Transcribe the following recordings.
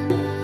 Oh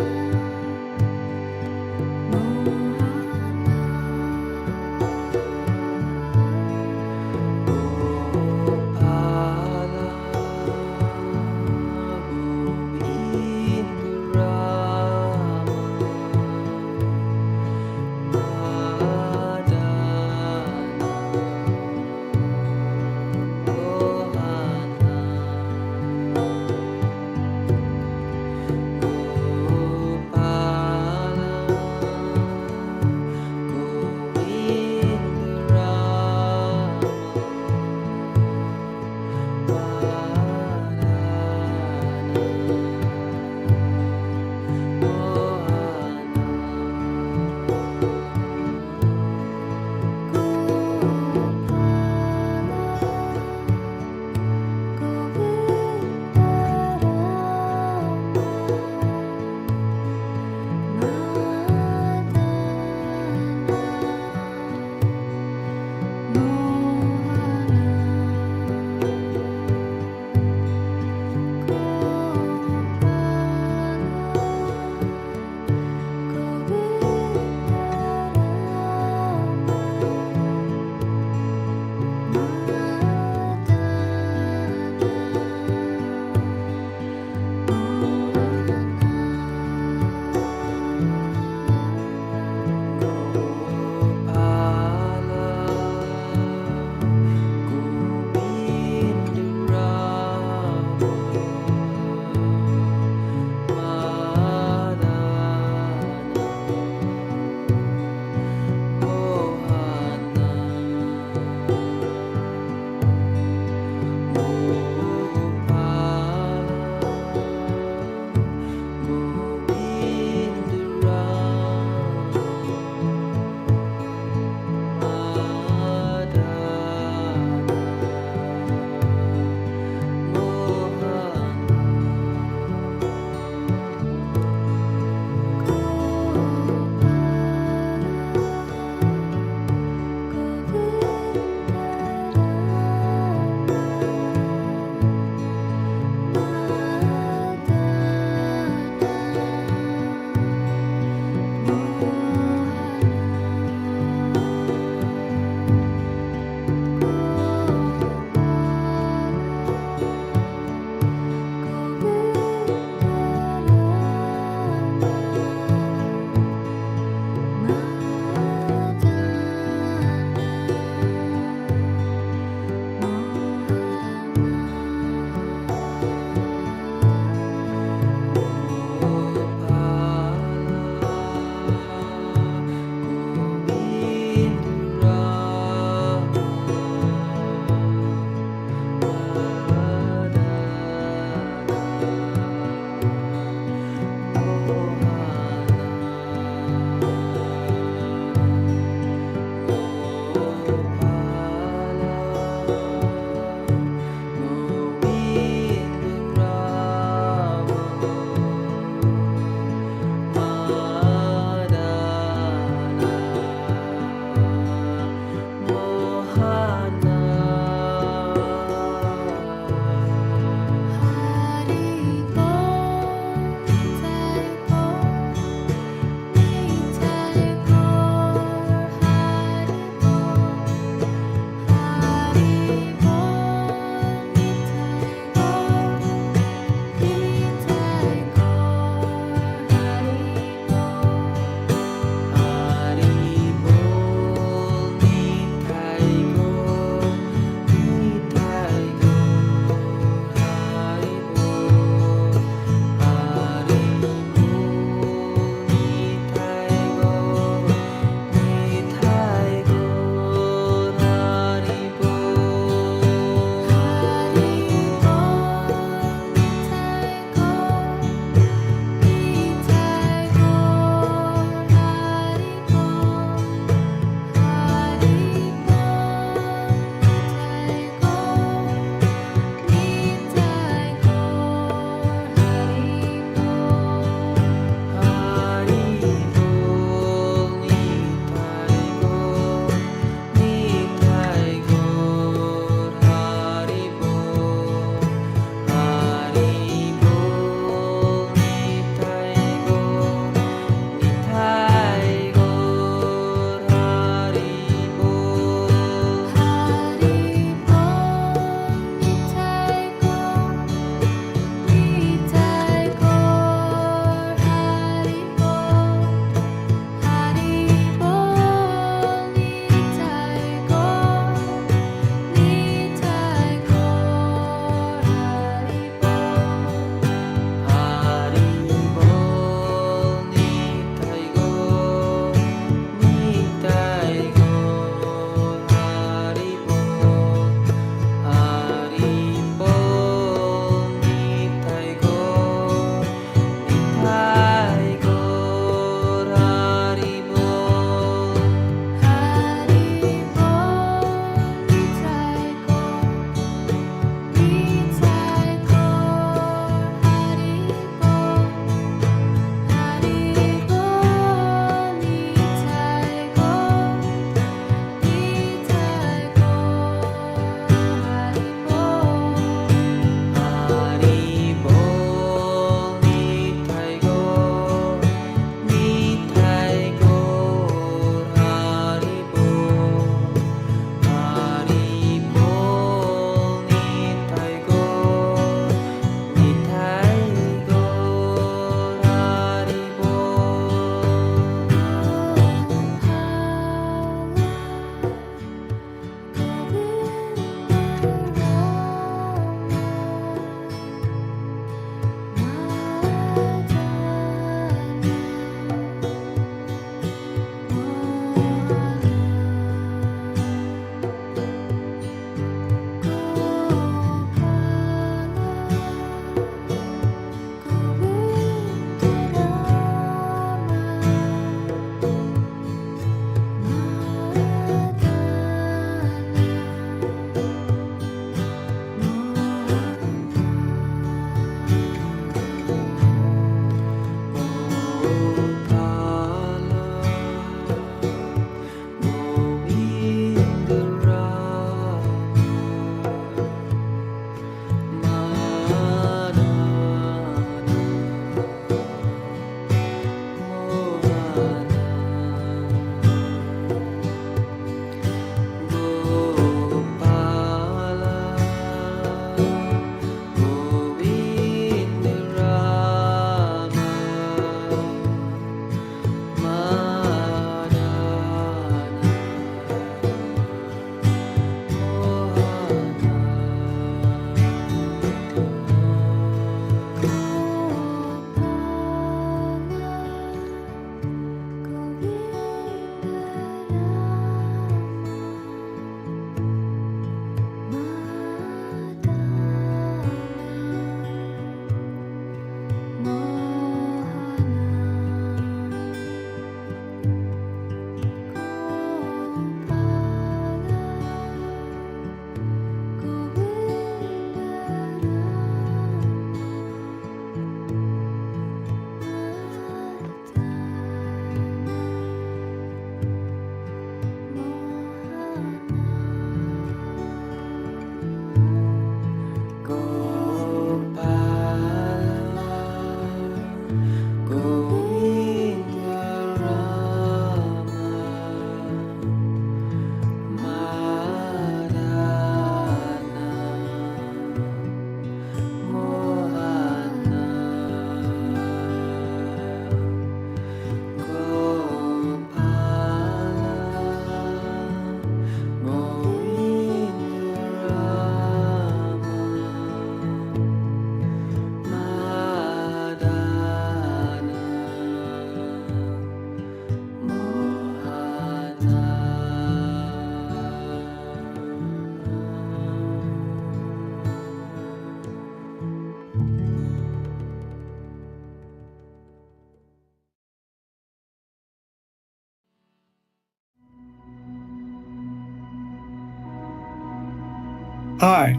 Hi,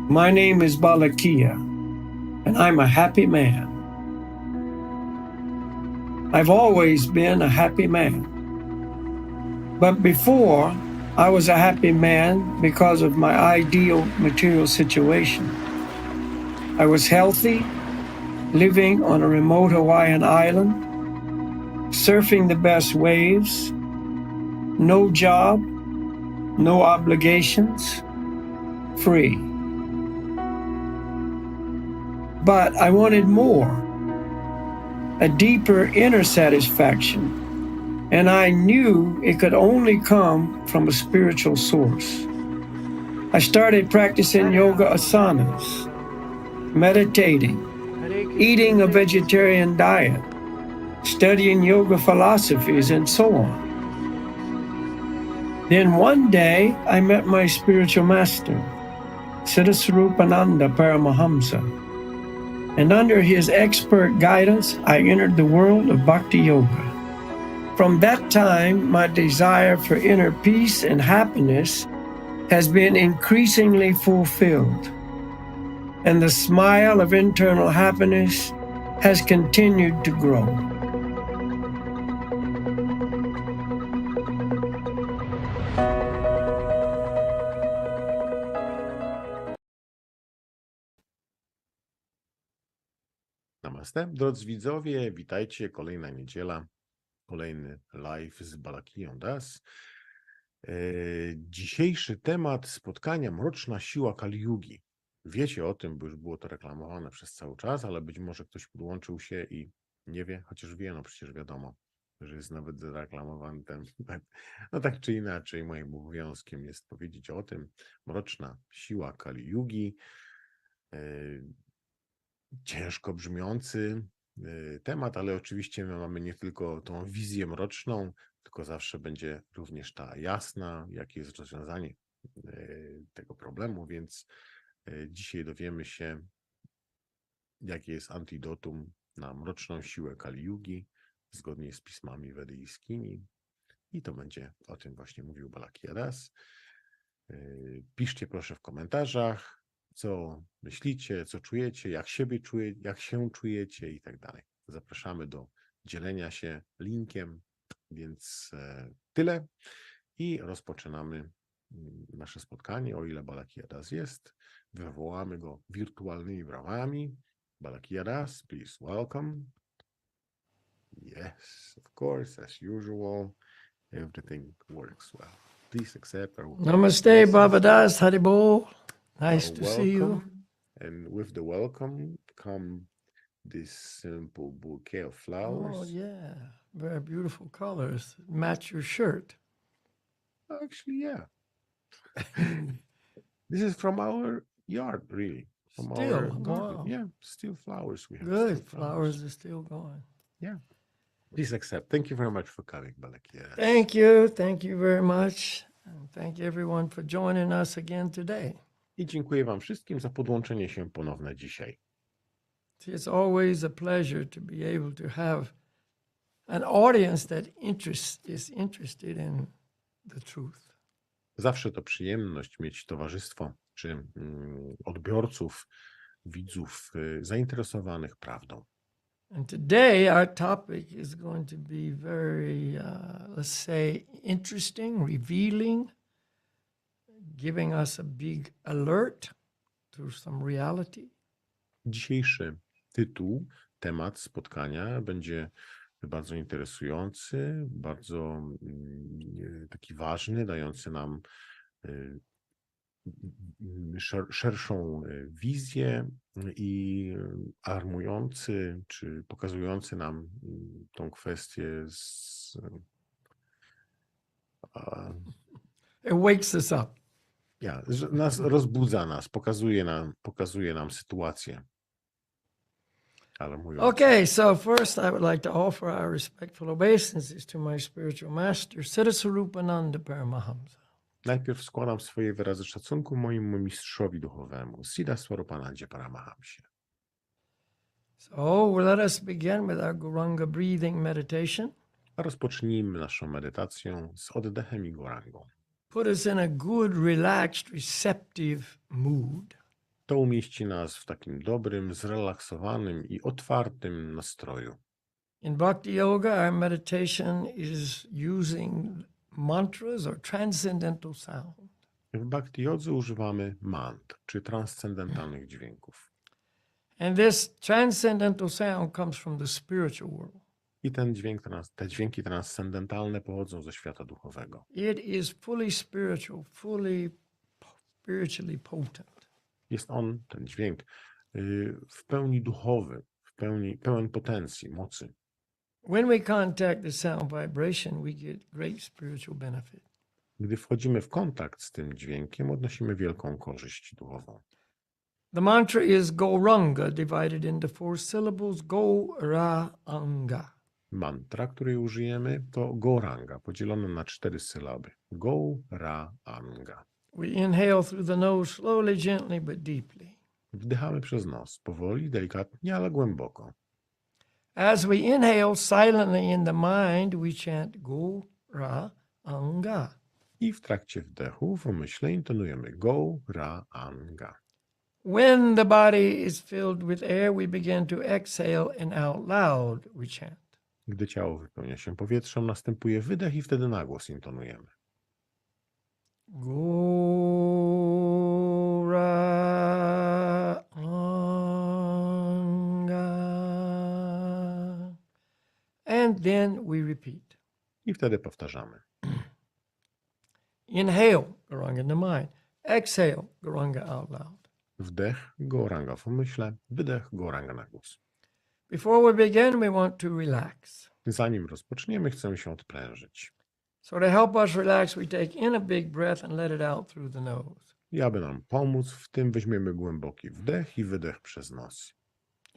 my name is Balakia, and I'm a happy man. I've always been a happy man. But before, I was a happy man because of my ideal material situation. I was healthy, living on a remote Hawaiian island, surfing the best waves, no job, no obligations, free. But I wanted more, a deeper inner satisfaction, and I knew it could only come from a spiritual source. I started practicing yoga asanas, meditating, eating a vegetarian diet, studying yoga philosophies, and so on. Then one day I met my spiritual master, Siddhaswarupananda Paramahamsa, and under his expert guidance I entered the world of Bhakti Yoga. From that time, my desire for inner peace and happiness has been increasingly fulfilled, and the smile of internal happiness has continued to grow. Namaste, drodzy widzowie, witajcie, kolejna niedziela, kolejny live z Balakiją Das. Dzisiejszy temat spotkania Mroczna Siła Kali Yugi. Wiecie o tym, bo już było to reklamowane przez cały czas, ale być może ktoś podłączył się i nie wie, chociaż wie, no przecież wiadomo, że jest nawet zareklamowany ten. No tak czy inaczej, moim obowiązkiem jest powiedzieć o tym. Mroczna Siła Kali Yugi. Ciężko brzmiący temat, ale oczywiście my mamy nie tylko tą wizję mroczną, tylko zawsze będzie również ta jasna, jakie jest rozwiązanie tego problemu, więc dzisiaj dowiemy się, jakie jest antidotum na mroczną siłę Kali Yugi, zgodnie z pismami wedyjskimi. I to będzie o tym właśnie mówił Balakia Das. Piszcie proszę w komentarzach, co myślicie, co czujecie, jak się czujecie i tak dalej. Zapraszamy do dzielenia się linkiem, więc tyle i rozpoczynamy nasze spotkanie, o ile Balakia Das jest. Wywołamy go wirtualnymi brawami. Balakia Das, please welcome. Yes, of course, as usual, everything works well. Please accept our Namaste, Baba Das, Haribol. Nice to see you. welcome. And with the welcome come this simple bouquet of flowers. Oh, yeah. Very beautiful colors. Match your shirt. Actually, yeah. This is from our yard, really. From Still, our garden. wow. Yeah, still flowers. We have Good. still Flowers are still going. Yeah. Please accept. Thank you very much for coming, Balakia. Thank you. Thank you very much. And thank everyone for joining us again today. I dziękuję wam wszystkim za podłączenie się ponowne dzisiaj. It's always a pleasure to be able to have an audience that is interested in the truth. Zawsze to przyjemność mieć towarzystwo czy odbiorców, widzów zainteresowanych prawdą. And today our topic is going to be very, let's say, interesting, revealing, giving us a big alert to some reality. Dzisiejszy tytuł, temat spotkania będzie bardzo interesujący, bardzo taki ważny, dający nam szerszą wizję i alarmujący, czy pokazujący nam tą kwestię It wakes us up. że nas rozbudza, pokazuje nam sytuację alarmującą. Okay, so first I would like to offer our respectful obeisances to my spiritual master, Siddhaswarupananda Paramahamsa. Najpierw składam swoje wyrazy szacunku mojemu mistrzowi duchowemu, Siddhaswarupanandzie Paramahamsie. So let us begin with our Guranga breathing meditation. A rozpocznijmy naszą medytację z oddechem i gorangą. put us in a good, relaxed, receptive mood. To umieści nas w takim dobrym, zrelaksowanym i otwartym nastroju. In Bhakti Yoga, our meditation is using mantras or transcendental sound. W Bhakti Jodze używamy mantr, czy transcendentalnych dźwięków. And this transcendental sound comes from the spiritual world. I te dźwięki transcendentalne pochodzą ze świata duchowego. It is fully spiritual, fully spiritually potent. Jest on, ten dźwięk, w pełni duchowy, pełen potencji, mocy. When we contact the sound vibration, we get great spiritual benefit. Gdy wchodzimy w kontakt z tym dźwiękiem, odnosimy wielką korzyść duchową. The mantra is Gauranga, divided into 4 syllables, Gauranga. Mantra, której użyjemy, to Gauranga, podzielone na 4 sylaby. Gauranga. We inhale through the nose slowly, gently, but deeply. Wdychamy przez nos, powoli, delikatnie, ale głęboko. As we inhale silently in the mind, we chant Gauranga. I w trakcie wdechu w umyśle intonujemy Gauranga. When the body is filled with air, we begin to exhale and out loud we chant. Gdy ciało wypełnia się powietrzem, następuje wydech i wtedy na głos intonujemy. Gauranga. And then we repeat. I wtedy powtarzamy. Inhale, Gauranga in the mind. Exhale, Gauranga out loud. Wdech, Gauranga w umyśle, wydech, Gauranga na głos. Before we begin, we want to relax. Zanim rozpoczniemy, chcemy się odprężyć. So to help us relax, we take in a big breath and let it out through the nose. I aby nam pomóc, w tym weźmiemy głęboki wdech i wydech przez nos.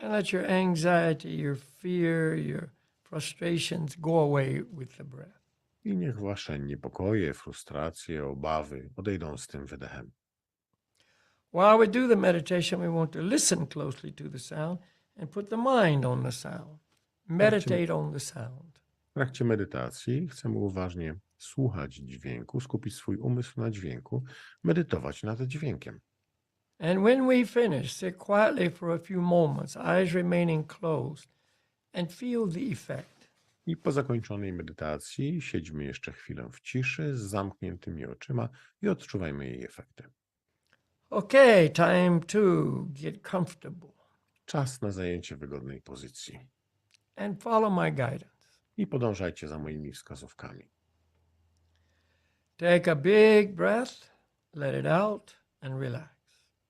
And let your anxiety, your fear, your frustrations go away with the breath. I niech wasze niepokoje, frustracje, obawy odejdą z tym wydechem. While we do the meditation, we want to listen closely to the sound and put the mind on the sound. Meditate on the sound. W trakcie medytacji chcemy uważnie słuchać dźwięku, skupić swój umysł na dźwięku, medytować nad dźwiękiem. And when we finish, sit quietly for a few moments, eyes remaining closed, and feel the effect. I po zakończonej medytacji siedźmy jeszcze chwilę w ciszy z zamkniętymi oczyma i odczuwajmy jej efekty. Okay, time to get comfortable Czas na zajęcie wygodnej pozycji. and follow my guidance. I podążajcie za moimi wskazówkami. Take a big breath, let it out, and relax.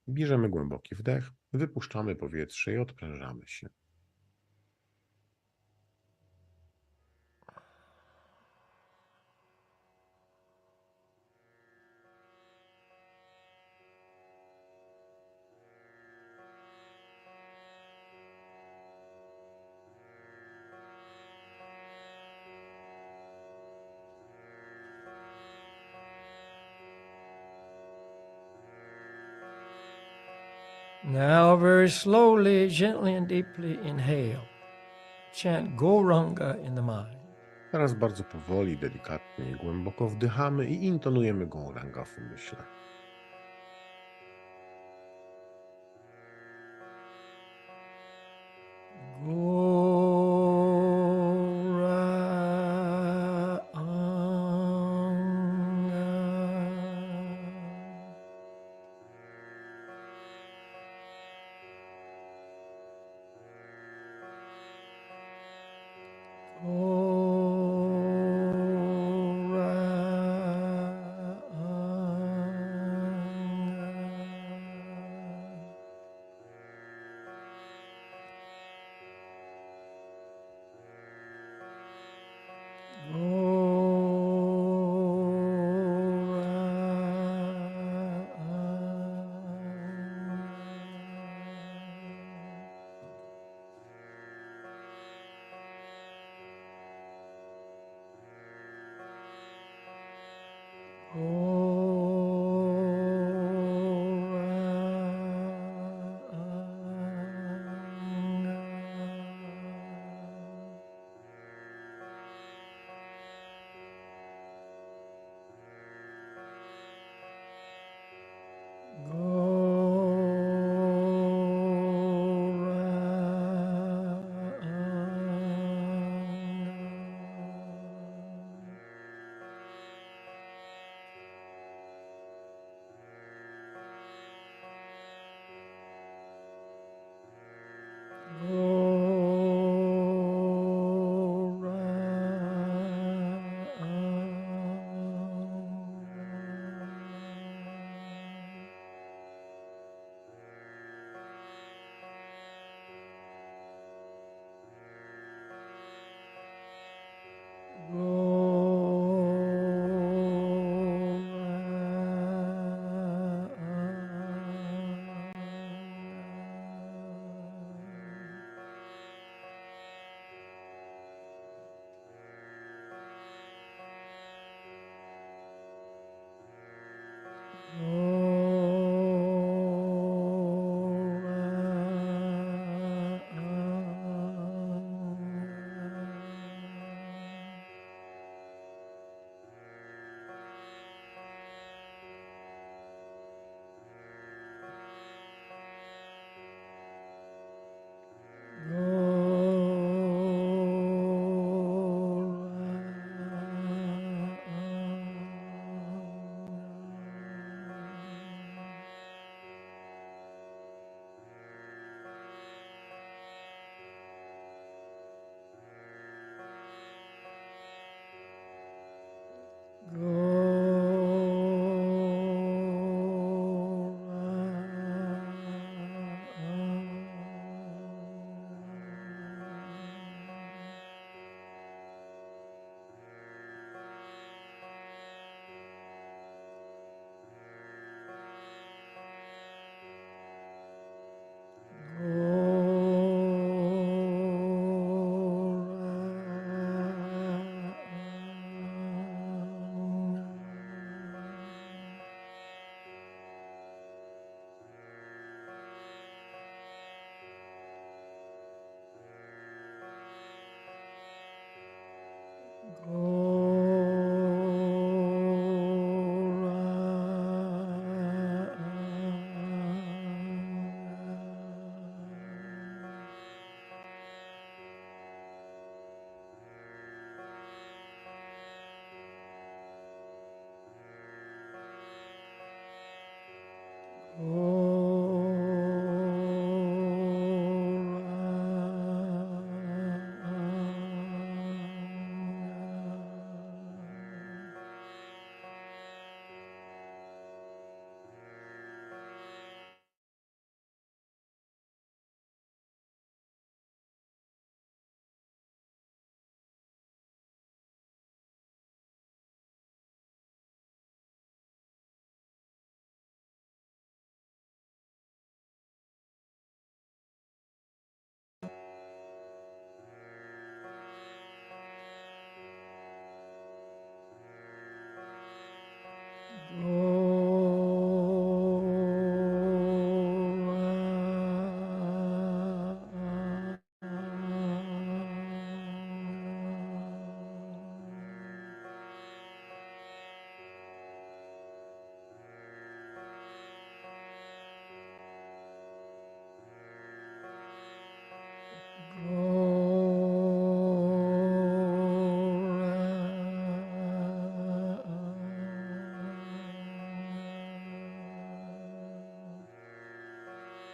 Bierzemy głęboki wdech, wypuszczamy powietrze i odprężamy się. Now, very slowly, gently, and deeply inhale. Chant Gauranga in the mind. Teraz bardzo powoli, delikatnie i głęboko wdychamy i intonujemy Gauranga w umyśle.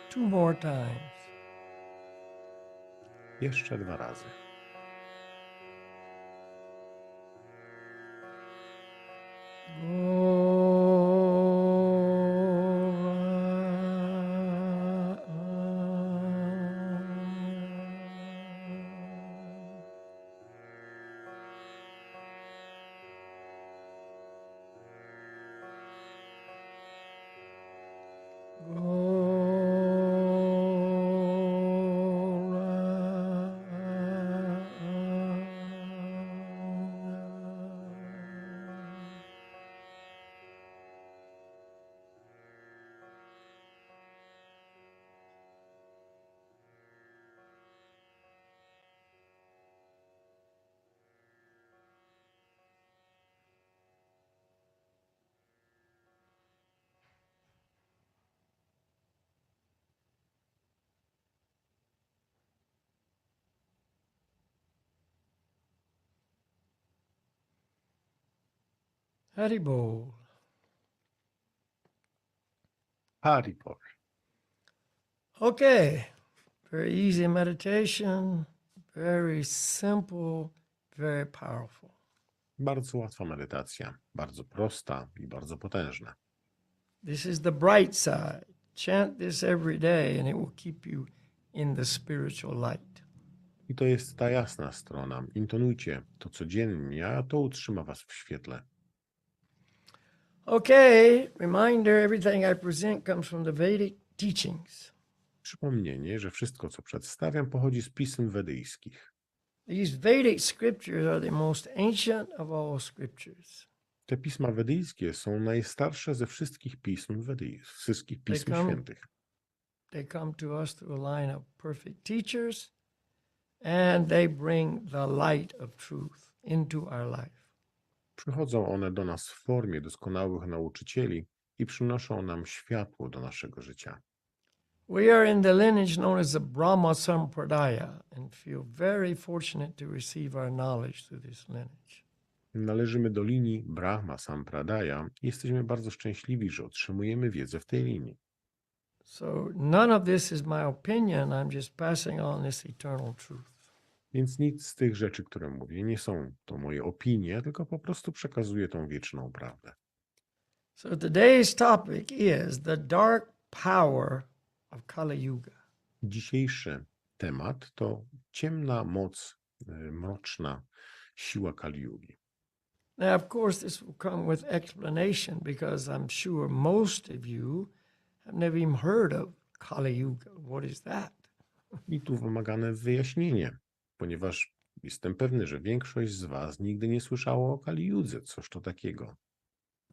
2 more times. Jeszcze 2 razy. Haribol. Haribol. Okay, very easy meditation, very simple, very powerful. Bardzo łatwa medytacja, bardzo prosta i bardzo potężna. This is the bright side. Chant this every day and it will keep you in the spiritual light. I to jest ta jasna strona. Intonujcie to codziennie, a to utrzyma was w świetle. Okay, reminder, everything I present comes from the Vedic teachings. Przypomnienie, że wszystko, co przedstawiam, pochodzi z pism wedyjskich. These Vedic scriptures are the most ancient of all scriptures. Te pisma wedyjskie są najstarsze ze wszystkich pism wszystkich pism świętych. They come to us through a line of perfect teachers, and they bring the light of truth into our life. Przychodzą one do nas w formie doskonałych nauczycieli i przynoszą nam światło do naszego życia. We are in the lineage known as the Brahma Sampradaya and feel very fortunate to receive our knowledge through this lineage. Należymy do linii Brahma Sampradaya i jesteśmy bardzo szczęśliwi, że otrzymujemy wiedzę w tej linii. So none of this is my opinion. I'm just passing on this eternal truth. Więc nic z tych rzeczy, które mówię, nie są to moje opinie, tylko po prostu przekazuję tą wieczną prawdę. So today's topic is the dark power of Kali Yuga. Dzisiejszy temat to ciemna moc, mroczna siła Kali Yugi. Now, of course, this will come with explanation because I'm sure most of you have never even heard of Kali Yuga. What is that? I tu wymagane wyjaśnienie, ponieważ jestem pewny, że większość z was nigdy nie słyszało o Kali Yudze. Cóż to takiego?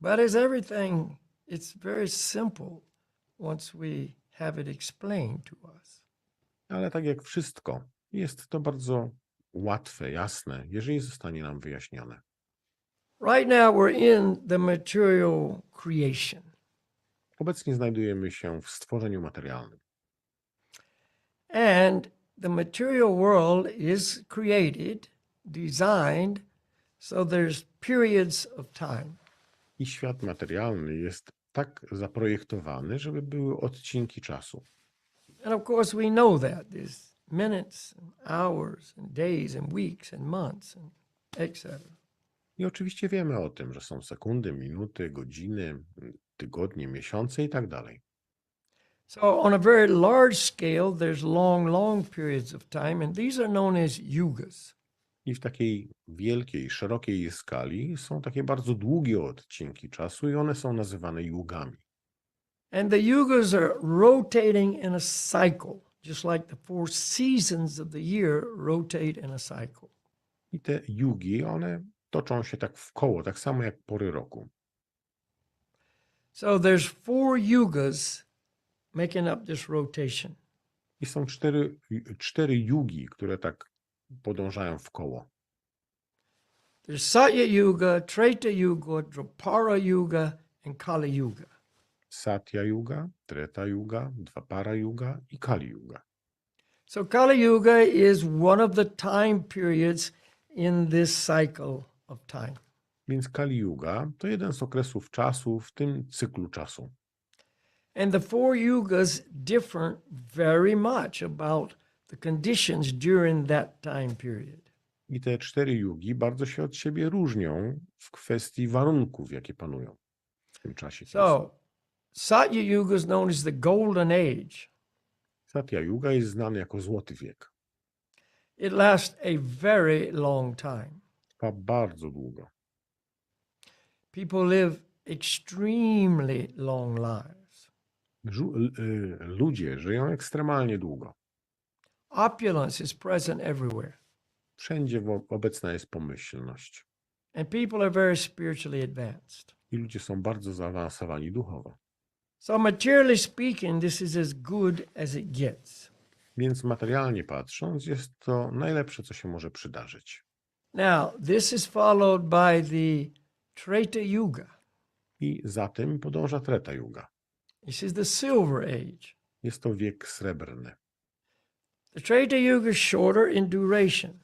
But as everything, it's very simple once we have it explained to us. Ale tak jak wszystko, jest to bardzo łatwe, jasne, jeżeli zostanie nam wyjaśnione. Right now we're in the material creation. Obecnie znajdujemy się w stworzeniu materialnym. And the material world is created, designed, so there's periods of time. I świat materialny jest tak zaprojektowany, żeby były odcinki czasu. And of course we know that. There's minutes and hours and days and weeks and months and etc. I oczywiście wiemy o tym, że są sekundy, minuty, godziny, tygodnie, miesiące i tak dalej. So on a very large scale, there's long periods of time, and these are known as yugas. I w takiej wielkiej, szerokiej skali są takie bardzo długie odcinki czasu i one są nazywane yugami. And the yugas are rotating in a cycle, just like the 4 seasons of the year rotate in a cycle. I te yugi, one toczą się tak w koło, tak samo jak pory roku. So there's 4 yugas making up this rotation. I są cztery yugi, które tak podążają w koło. There's Satya Yuga, Treta Yuga, Dwapara Yuga, and Kali Yuga. Satya Yuga, Treta Yuga, Dwapara Yuga i Kali Yuga. So Kali Yuga is one of the time periods in this cycle of time. Więc Kali Yuga to jeden z okresów czasu w tym cyklu czasu. And the four yugas differ very much about the conditions during that time period. I te 4 yugi bardzo się od siebie różnią w kwestii warunków, jakie panują w tym czasie. So, Satya Yuga is known as the golden age. Satya Yuga jest znany jako Złoty Wiek. It lasts a very long time. Trwa bardzo długo. People live extremely long lives. Ludzie żyją ekstremalnie długo. Opulence is present everywhere. Wszędzie obecna jest pomyślność. And people are very spiritually advanced. I ludzie są bardzo zaawansowani duchowo. So materially speaking, this is as good as it gets. Więc materialnie patrząc, jest to najlepsze, co się może przydarzyć. Now, this is followed by the Treta Yuga. I za tym podąża Treta Yuga. This is the Silver Age. Jest to wiek srebrny. The Treta Yuga is shorter in duration.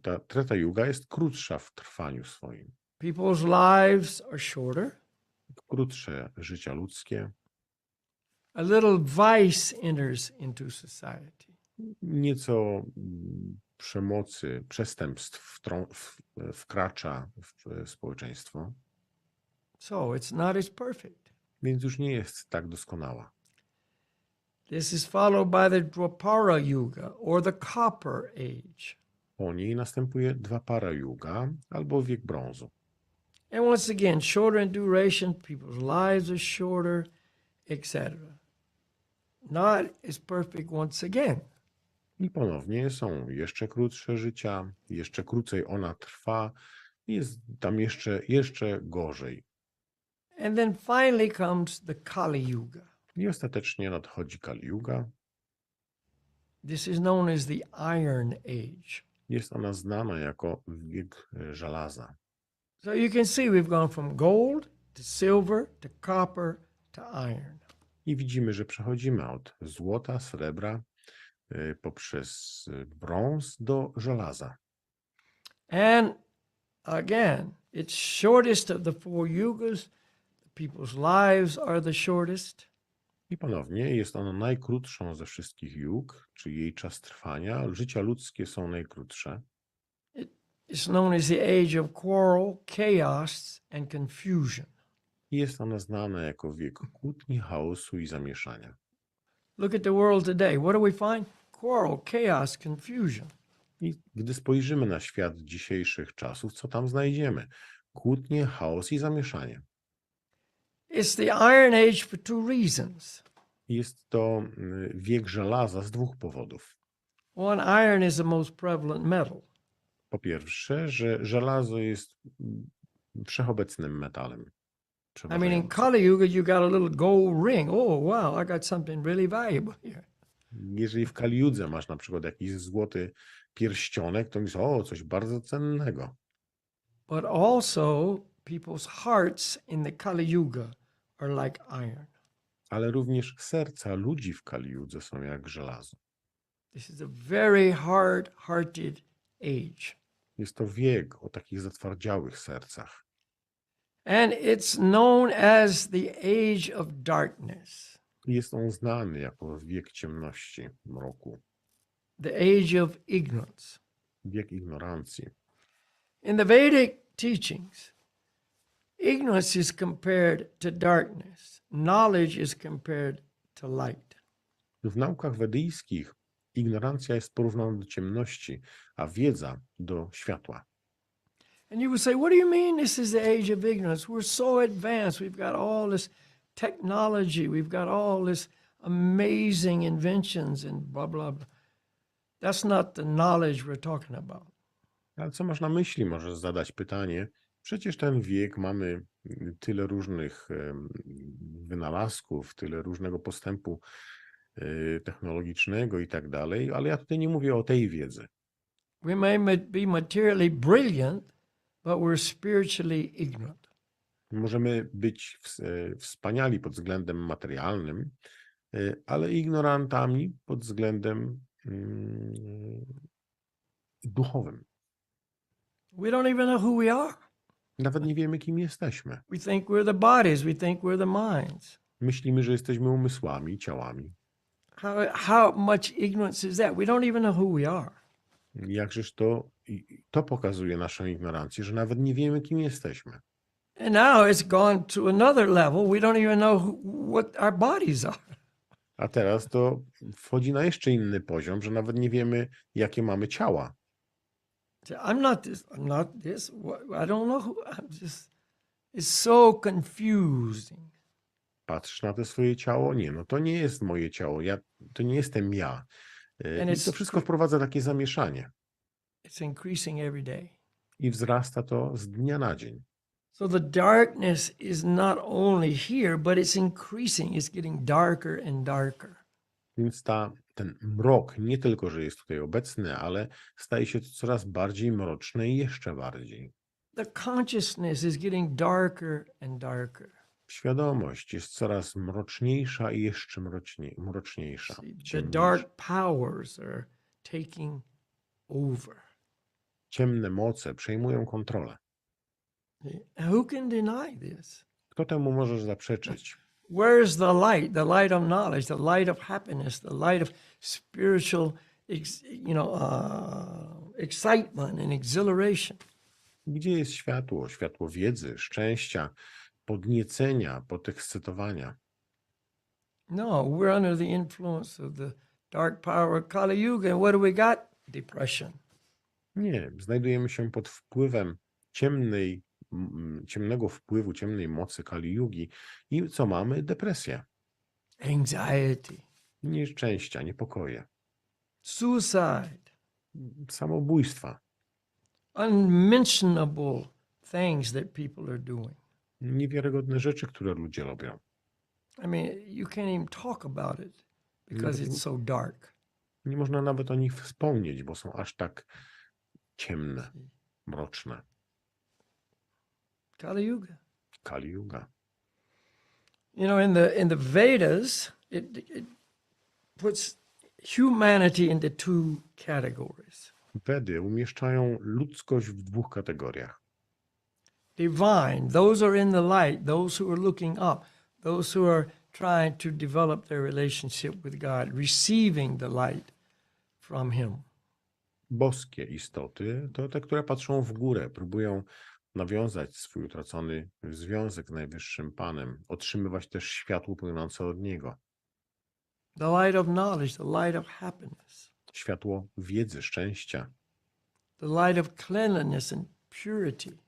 Ta Treta Yuga jest krótsza w trwaniu swoim. People's lives are shorter. Krótsze życia ludzkie. A little vice enters into society. Nieco przemocy, przestępstw wkracza w społeczeństwo. So it's not as perfect. Więc już nie jest tak doskonała. This is followed by the Dwapara Yuga or the Copper Age. Po niej następuje Dwapara Yuga albo wiek brązu. And once again, shorter in duration, people's lives are shorter, etc. Not as perfect once again. I ponownie są jeszcze krótsze życia, jeszcze krócej ona trwa, jest tam jeszcze gorzej. And then finally comes the Kali Yuga. I ostatecznie nadchodzi Kali Yuga. This is known as the Iron Age. Jest ona znana jako wiek żelaza. So you can see we've gone from gold to silver to copper to iron. I widzimy, że przechodzimy od złota, srebra poprzez brąz do żelaza. And again, it's shortest of the four yugas. People's lives are the shortest. I ponownie jest ona najkrótszą ze wszystkich jug, czyli jej czas trwania. Życia ludzkie są najkrótsze. It's known as the age of quarrel, chaos, and confusion. I jest ona znana jako wiek kłótni, chaosu i zamieszania. Look at the world today. What do we find? Quarrel, chaos, confusion. I gdy spojrzymy na świat dzisiejszych czasów, co tam znajdziemy? Kłótnie, chaos i zamieszanie. It's the Iron Age for two reasons. Jest to wiek żelaza z 2 powodów. One, iron is the most prevalent metal. Po pierwsze, że żelazo jest wszechobecnym metalem. I mean, in Kali Yuga, you got a little gold ring. Oh, wow, I got something really valuable here. Jeżeli w Kali Yudze masz na przykład jakiś złoty pierścionek, to myślisz, o, coś bardzo cennego. But also, people's hearts in the Kali Yuga are like iron. Ale również serca ludzi w Kali Yudze są jak żelazo. This is a very hard-hearted age. Jest to wiek o takich zatwardziałych sercach. And it's known as the age of darkness. Jest on znany jako wiek ciemności, mroku. The age of ignorance. Wiek ignorancji. In the Vedic teachings, ignorance is compared to darkness. Knowledge is compared to light. W naukach wedyjskich ignorancja jest porównana do ciemności, a wiedza do światła. And you would say, what do you mean this is the age of ignorance? We're so advanced. We've got all this technology. We've got all this amazing inventions and blah, blah, blah. That's not the knowledge we're talking about. Ale co masz na myśli? Możesz zadać pytanie. Przecież ten wiek mamy tyle różnych wynalazków, tyle różnego postępu technologicznego i tak dalej, ale ja tutaj nie mówię o tej wiedzy. We may be materially brilliant, but we're spiritually ignorant. Możemy być wspaniali pod względem materialnym, ale ignorantami pod względem duchowym. We don't even know who we are. Nawet nie wiemy, kim jesteśmy. We think we're the bodies. We think we're the minds. Myślimy, że jesteśmy umysłami, ciałami. How much ignorance is that? We don't even know who we are. Jakżeż to pokazuje naszą ignorancję, że nawet nie wiemy, kim jesteśmy. And now it's gone to another level. We don't even know what our bodies are. A teraz to wchodzi na jeszcze inny poziom, że nawet nie wiemy, jakie mamy ciała. I'm not this. I'm not this. I don't know who. I'm just. It's so confusing. Patrzysz na to swoje ciało? Nie, no to nie jest moje ciało. To nie jestem ja. And I to wszystko wprowadza takie zamieszanie. It's increasing every day. I wzrasta to z dnia na dzień. So the darkness is not only here, but it's increasing. It's getting darker and darker. Więc ten mrok nie tylko, że jest tutaj obecny, ale staje się to coraz bardziej mroczne i jeszcze bardziej. The consciousness is getting darker and darker. Świadomość jest coraz mroczniejsza i jeszcze mroczniejsza. The dark powers are taking over. Ciemne moce przejmują kontrolę. Who can deny this? Kto temu może zaprzeczyć? Where's the light? The light of knowledge, the light of happiness, the light of spiritual, excitement and exhilaration. Gdzie jest światło? Światło wiedzy, szczęścia, podniecenia, podekscytowania. No, we're under the influence of the dark power of Kali Yugi. And what do we got? Depression. Nie, znajdujemy się pod wpływem ciemnego wpływu, ciemnej mocy Kali Yugi. I co mamy? Depresję. Anxiety. Nieszczęścia, niepokoje. Suicide. Samobójstwa. Unmentionable things that people are doing. Niewiarygodne rzeczy, które ludzie robią. I mean, you can't even talk about it because it's so dark. Nie można nawet o nich wspomnieć, bo są aż tak ciemne, mroczne. Kali Yuga. Kali Yuga. You know, in the Vedas, it puts humanity into two categories. Wedy umieszczają ludzkość w dwóch kategoriach. Divine, those are in the light, those who are looking up, those who are trying to develop their relationship with God, receiving the light from Him. Boskie istoty to te, które patrzą w górę, próbują nawiązać swój utracony związek z Najwyższym Panem, otrzymywać też światło płynące od Niego. The light of knowledge, the light of happiness. Światło wiedzy, szczęścia. The light of cleanliness and purity.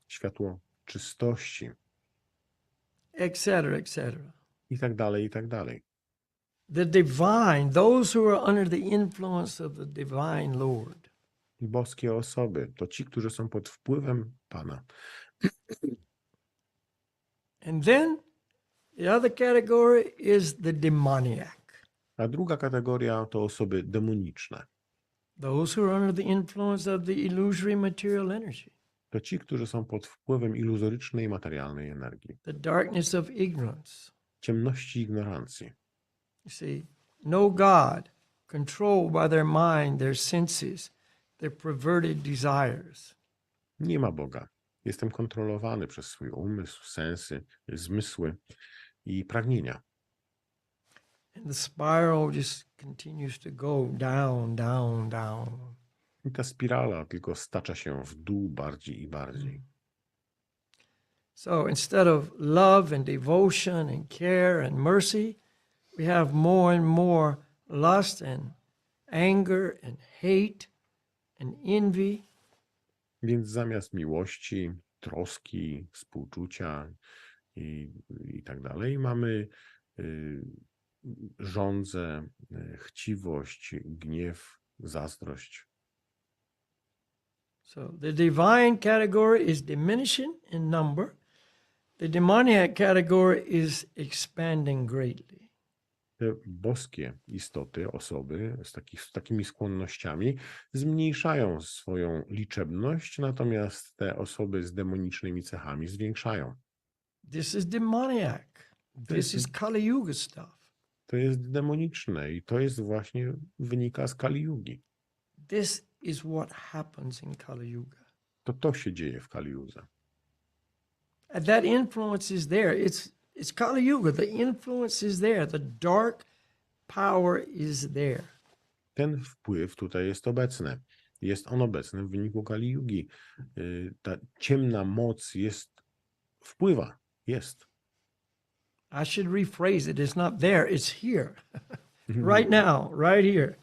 Światło czystości. Etc., etc. I tak dalej, i tak dalej. The divine, those who are under the influence of the divine Lord. Boskie osoby to ci, którzy są pod wpływem Pana. And then the other category is the demoniac. A druga kategoria to osoby demoniczne. Those who are under the influence of the illusory material energy. To ci, którzy są pod wpływem iluzorycznej i materialnej energii. The darkness of ignorance. Ciemności ignorancji. You see, no God, controlled by their mind, their senses, their perverted desires. Nie ma Boga. Jestem kontrolowany przez swój umysł, sensy, zmysły i pragnienia. And the spiral just continues to go down, down, down. I ta spirala tylko stacza się w dół bardziej i bardziej. So instead of love and devotion and care and mercy, we have more and more lust and anger and hate and envy. Więc zamiast miłości, troski, współczucia i tak dalej, mamy żądzę, chciwość, gniew, zazdrość. So the divine category is diminishing in number. The demoniac category is expanding greatly. Te boskie istoty, osoby z takimi skłonnościami zmniejszają swoją liczebność, natomiast te osoby z demonicznymi cechami zwiększają. This is demoniac. This is Kali Yuga stuff. To jest demoniczne i to jest właśnie wynika z Kali Yugi. This is what happens in Kali Yuga. To się dzieje w Kali Yudze. And that influence is there. it's Kali Yuga. The influence is there. The dark power is there. Ten wpływ tutaj jest obecny. Jest on obecny w wyniku Kali Yugi. Ta ciemna moc wpływa, jest. I should rephrase it. It's not there, it's here. Right now, right here.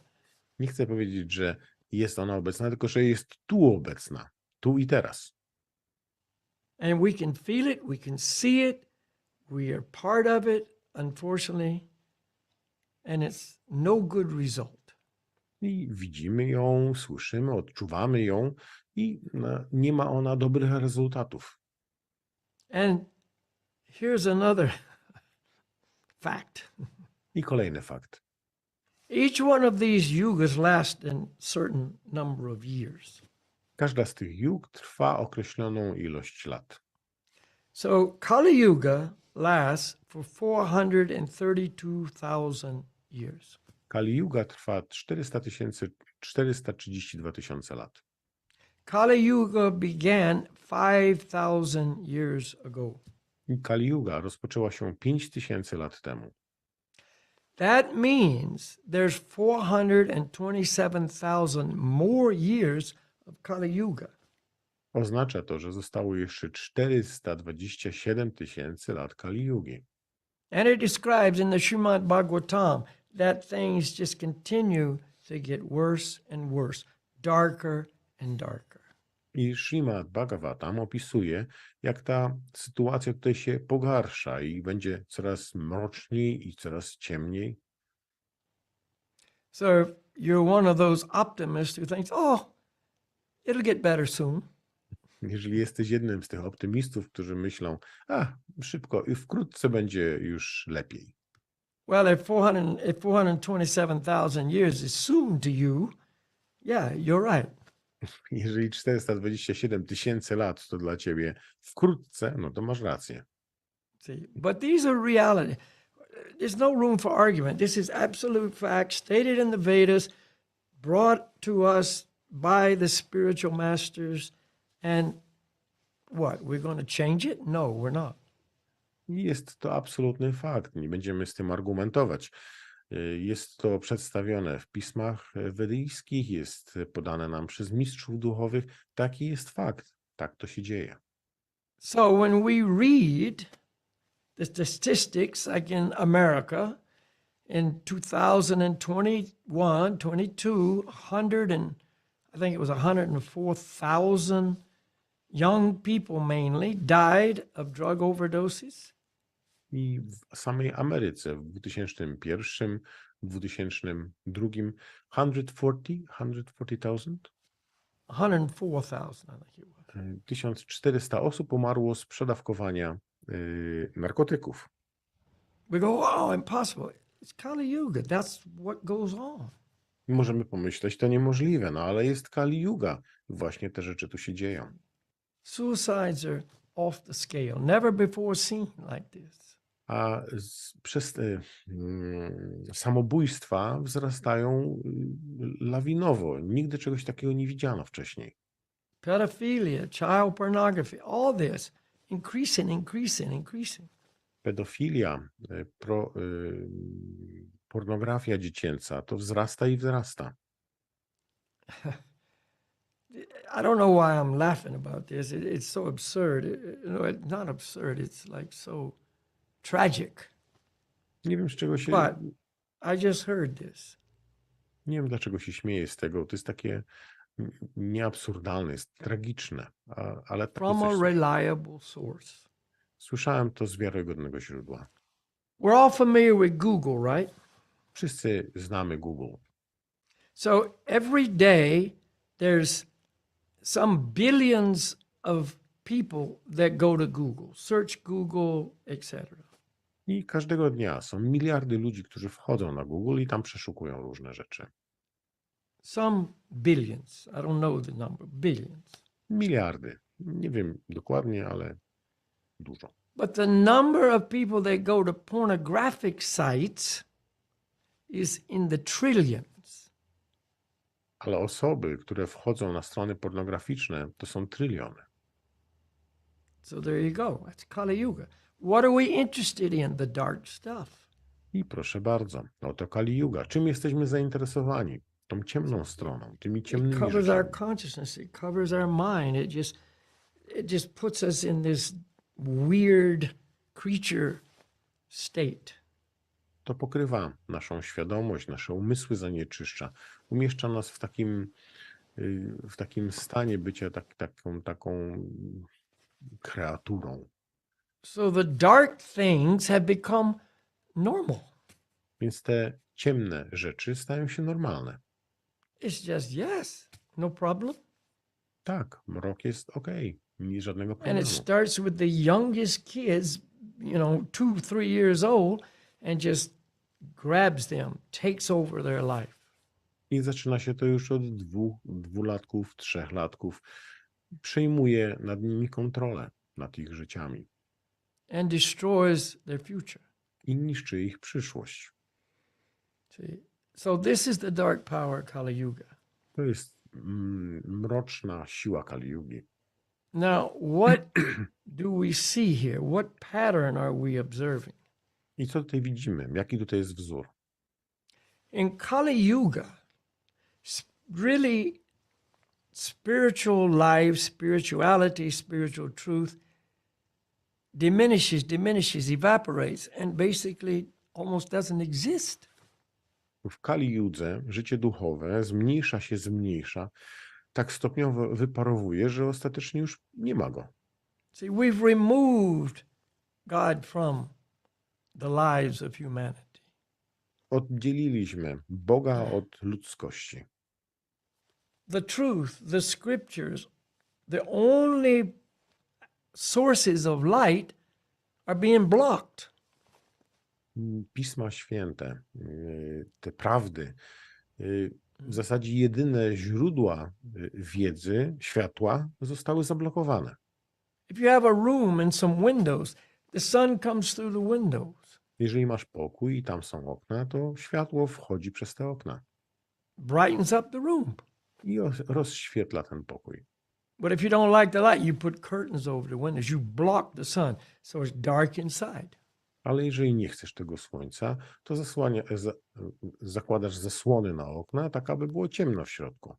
Nie chcę powiedzieć, że jest ona obecna, tylko że jest tu obecna, tu i teraz. And we can feel it, we can see it, we are part of it, unfortunately, and it's no good result. I widzimy ją, słyszymy, odczuwamy ją i nie ma ona dobrych rezultatów. And here's another fact. I kolejny fakt. Each one of these yugas lasts a certain number of years. Każda z tych yug trwa określoną ilość lat. So Kali Yuga lasts for 432,000 years. Kali Yuga trwa 432 tysiące lat. Kali Yuga began 5,000 years ago. I Kali Yuga rozpoczęła się 5000 lat temu. That means there's 427,000 more years of Kali Yuga. Oznacza to, że zostało jeszcze 427 tysięcy lat Kali Yugi. And it describes in the Srimad Bhagavatam that things just continue to get worse and worse, darker and darker. I Srimad Bhagavatam opisuje, jak ta sytuacja tutaj się pogarsza i będzie coraz mroczniej i coraz ciemniej. So if you're one of those optimists who thinks, oh, it'll get better soon. Jeżeli jesteś jednym z tych optymistów, którzy myślą, szybko i wkrótce będzie już lepiej. Well, if 427,000 years is soon to you, yeah, you're right. Jeżeli 427 tysięcy lat to dla ciebie wkrótce, no to masz rację. See, but these are reality. There's no room for argument. This is absolute fact stated in the Vedas, brought to us by the spiritual masters. And what? We're going to change it? No, we're not. I jest to absolutny fakt. Nie będziemy z tym argumentować. Jest to przedstawione w pismach wedyjskich, jest podane nam przez mistrzów duchowych. Taki jest fakt. Tak to się dzieje. So when we read the statistics, like in America, in 2021, 22, 100 and I think it was 104,000 young people mainly died of drug overdoses. I w samej Ameryce w 2001, 2002 140,000? 104,000, I think it was. 1400 osób umarło z przedawkowania narkotyków. We go, oh, impossible. It's Kali Yuga. That's what goes on. Możemy pomyśleć, to niemożliwe, no ale jest Kali Yuga. Właśnie te rzeczy tu się dzieją. Suicides are off the scale. Never before seen like this. A przez samobójstwa wzrastają lawinowo. Nigdy czegoś takiego nie widziano wcześniej. Pedophilia, child pornography, all this increasing, increasing, increasing. Pedofilia, pornografia dziecięca, to wzrasta i wzrasta. I don't know why I'm laughing about this. It's so absurd. It's not absurd. It's like so tragic. Nie wiem, z czego się... But I just heard this. Nie wiem, dlaczego się śmieję z tego. To jest takie nieabsurdalne, jest tragiczne, ale takie From a coś... reliable source. Słyszałem to z wiarygodnego źródła. We're all familiar with Google, right? Wszyscy znamy Google. So every day there's some billions of people that go to Google, search Google, etc. I każdego dnia są miliardy ludzi, którzy wchodzą na Google i tam przeszukują różne rzeczy. Some billions. I don't know the number. Billions. Miliardy. Nie wiem dokładnie, ale dużo. But the number of people that go to pornographic sites is in the trillions. Ale osoby, które wchodzą na strony pornograficzne, to są tryliony. So there you go. That's Kali Yuga. What are we interested in? The dark stuff. I proszę bardzo, oto Kali Yuga. Czym jesteśmy zainteresowani? Tą ciemną stroną, tymi It ciemnymi covers our rzeczami. consciousness. It covers our mind. It just puts us in this weird creature state. To pokrywa naszą świadomość, nasze umysły zanieczyszcza. Umieszcza nas w takim stanie bycia taką kreaturą. So the dark things have become normal. Więc te ciemne rzeczy stają się normalne. It's just, yes, no problem. Tak, mrok jest okej, nie żadnego And problemu. it starts with the youngest kids, 2, 3 years old, and just grabs them, takes over their life. I zaczyna się to już od dwulatków, trzechlatków. Przejmuje nad nimi kontrolę, nad ich życiami. And destroys their future. I niszczy ich przyszłość. See? So this is the dark power, Kali Yuga. To jest mroczna siła Kali Yugi. Now, what do we see here? What pattern are we observing? I co tutaj widzimy? Jaki tutaj jest wzór? In Kali Yuga, really spiritual life, spirituality, spiritual truth diminishes, evaporates, and basically almost doesn't exist. W Kali Judze życie duchowe zmniejsza, tak stopniowo wyparowuje, że ostatecznie już nie ma go. See, we've removed God from the lives of humanity. Oddzieliliśmy Boga od ludzkości. The truth, the scriptures, the only sources of light are being blocked. Pisma Święte, te prawdy, w zasadzie jedyne źródła wiedzy, światła zostały zablokowane. If you have a room and some windows, the sun comes through the windows, Jeżeli masz pokój i tam są okna, to światło wchodzi przez te okna brightens up the room. i rozświetla ten pokój. But if you don't like the light, you put curtains over the windows. You block the sun, so it's dark inside. Ale jeżeli nie chcesz tego słońca, to zakładasz zasłony na okna, tak aby było ciemno w środku.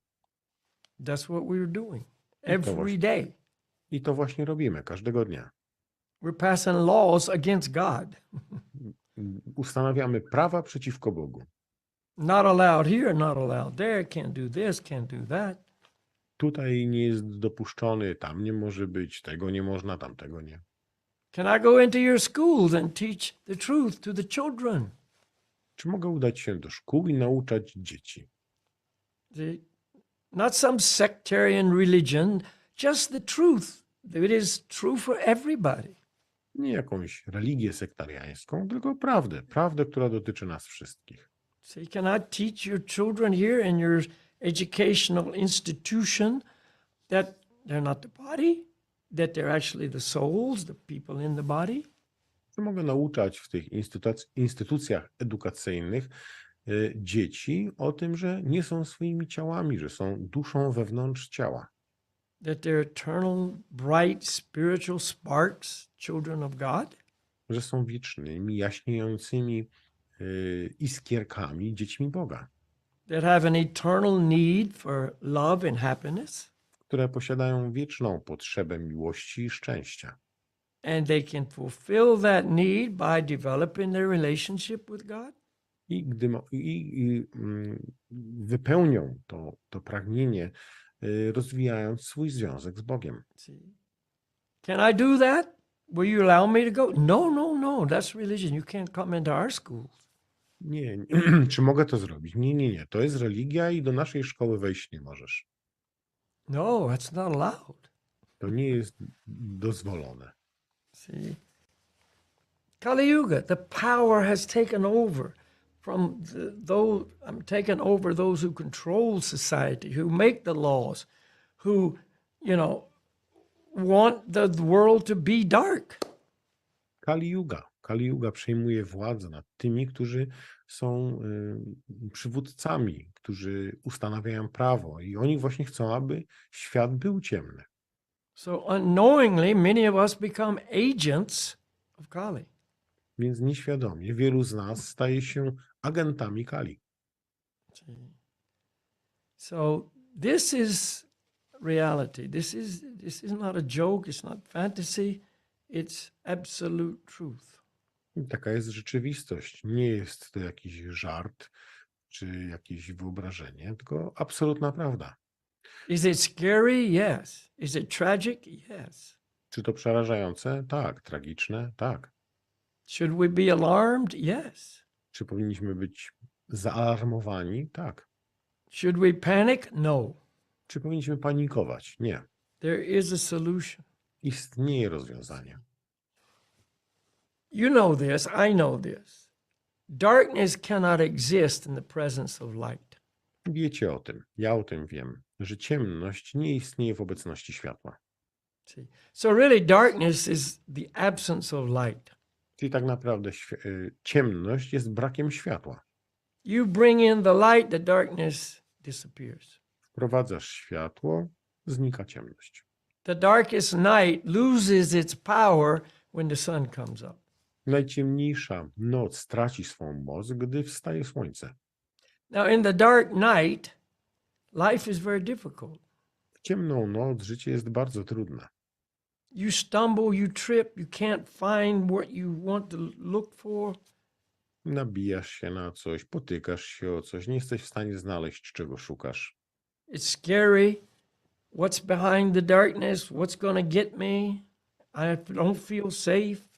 That's what we're doing to every właśnie- day. I to właśnie robimy każdego dnia. We're passing laws against God. Ustanawiamy prawa przeciwko Bogu. Not allowed here, not allowed there, can't do this, can't do that. Tutaj nie jest dopuszczony, tam nie może być, tego nie można, tamtego nie. Can I go into your schools and teach the truth to the children? Czy mogę udać się do szkół i nauczać dzieci? See? Not some sectarian religion, just the truth. It is true for everybody. Nie jakąś religię sektariańską, tylko prawdę, która dotyczy nas wszystkich. See, can I teach your children here in your educational institution that they're not the body, that they're actually the souls, the people in the body? Czy mogę nauczać w tych instytucjach edukacyjnych dzieci o tym, że nie są swoimi ciałami, że są duszą wewnątrz ciała? That they're eternal, bright, spiritual sparks, children of God? Że są wiecznymi, jaśniejącymi iskierkami, dziećmi Boga, That have an eternal need for love and happiness? które posiadają wieczną potrzebę miłości i szczęścia. And they can fulfill that need by developing their relationship with God? I wypełnią to pragnienie, rozwijając swój związek z Bogiem. See? Can I do that? Will you allow me to go? No, no, no. That's religion. You can't come into our schools. Nie, czy mogę to zrobić? Nie. To jest religia i do naszej szkoły wejść nie możesz. No, that's not allowed. To nie jest dozwolone. See? Kali Yuga, the power has taken over from taken over those who control society, who make the laws, who, want the world to be dark. Kali Yuga przejmuje władzę nad tymi, którzy są przywódcami, którzy ustanawiają prawo i oni właśnie chcą, aby świat był ciemny. So unknowingly, many of us become agents of Kali. Więc nieświadomie wielu z nas staje się agentami Kali. See? So this is reality. This is not a joke. It's not fantasy. It's absolute truth. I taka jest rzeczywistość. Nie jest to jakiś żart czy jakieś wyobrażenie, tylko absolutna prawda. Is it scary? Yes. Is it tragic? Yes. Czy to przerażające? Tak. Tragiczne? Tak. Should we be alarmed? Yes. Czy powinniśmy być zaalarmowani? Tak. Should we panic? No. Czy powinniśmy panikować? Nie. There is a solution. Istnieje rozwiązanie. You know this, I know this. Darkness cannot exist in the presence of light. Wiecie o tym, ja o tym wiem, że ciemność nie istnieje w obecności światła. See? So really darkness is the absence of light. Czyli tak naprawdę ciemność jest brakiem światła. You bring in the light, the darkness disappears. Wprowadzasz światło, znika ciemność. The darkest night loses its power when the sun comes up. Najciemniejsza noc traci swą moc, gdy wstaje słońce. Now in the dark night, life is very difficult. W ciemną noc życie jest bardzo trudne. You stumble, you trip, you can't find what you want to look for. Nabijasz się na coś, potykasz się o coś, nie jesteś w stanie znaleźć, czego szukasz. It's scary. What's behind the darkness? What's going to get me? I don't feel safe.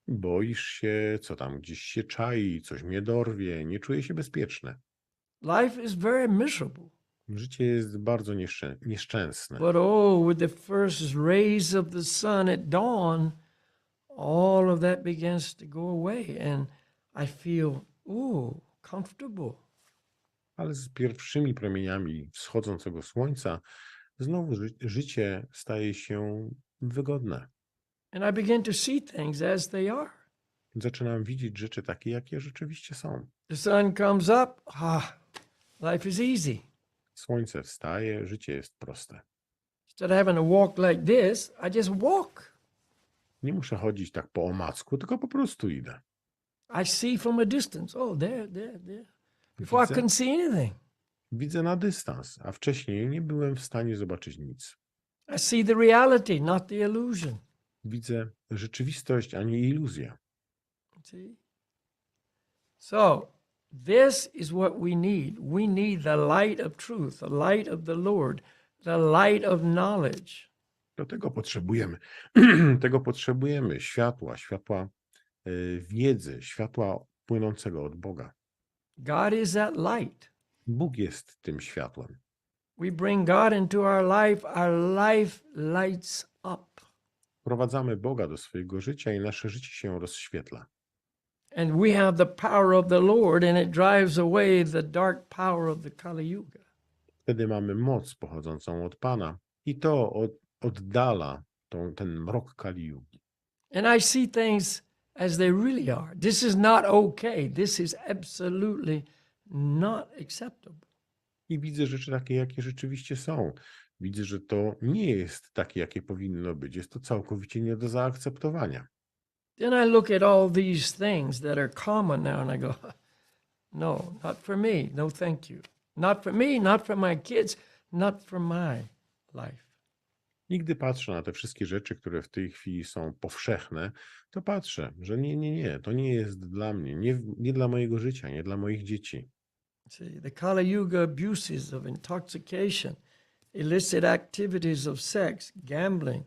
Boisz się, co tam gdzieś się czai, coś mnie dorwie, nie czuję się bezpieczny. Life is very miserable. Życie jest bardzo nieszczęsne. But oh, with the first rays of the sun at dawn, all of that begins to go away and I feel, comfortable. Ale z pierwszymi promieniami wschodzącego słońca znowu życie staje się wygodne. And I begin to see things as they are. Zaczynam widzieć rzeczy takie, jakie rzeczywiście są. The sun comes up, life is easy. Słońce wstaje, życie jest proste. Instead of having to walk like this, I just walk. Nie muszę chodzić tak po omacku, tylko po prostu idę. I see from a distance. Oh, there. Before I couldn't see anything. Widzę na dystans, a wcześniej nie byłem w stanie zobaczyć nic. I see the reality, not the illusion. Widzę rzeczywistość, a nie iluzję. See? So, this is what we need. We need the light of truth, the light of the Lord, the light of knowledge. Do tego potrzebujemy. Tego potrzebujemy światła wiedzy, światła płynącego od Boga. God is that light. Bóg jest tym światłem. We bring God into our life lights up. Wprowadzamy Boga do swojego życia i nasze życie się rozświetla. And we have the power of the Lord and it drives away the dark power of the Kali Yuga. Wtedy mamy moc pochodzącą od Pana i to oddala ten mrok Kali Yugi. And I see things as they really are. This is not okay. This is absolutely not acceptable. I widzę rzeczy takie, jakie rzeczywiście są. Widzę, że to nie jest takie, jakie powinno być. Jest to całkowicie nie do zaakceptowania. Then I look at all these things that are common now and I go, no, not for me. No, thank you. Not for me, not for my kids, not for my life. Nigdy patrzę na te wszystkie rzeczy, które w tej chwili są powszechne, to patrzę, że nie, to nie jest dla mnie, nie dla mojego życia, nie dla moich dzieci. See, the Kali Yuga abuses of intoxication, illicit activities of sex, gambling,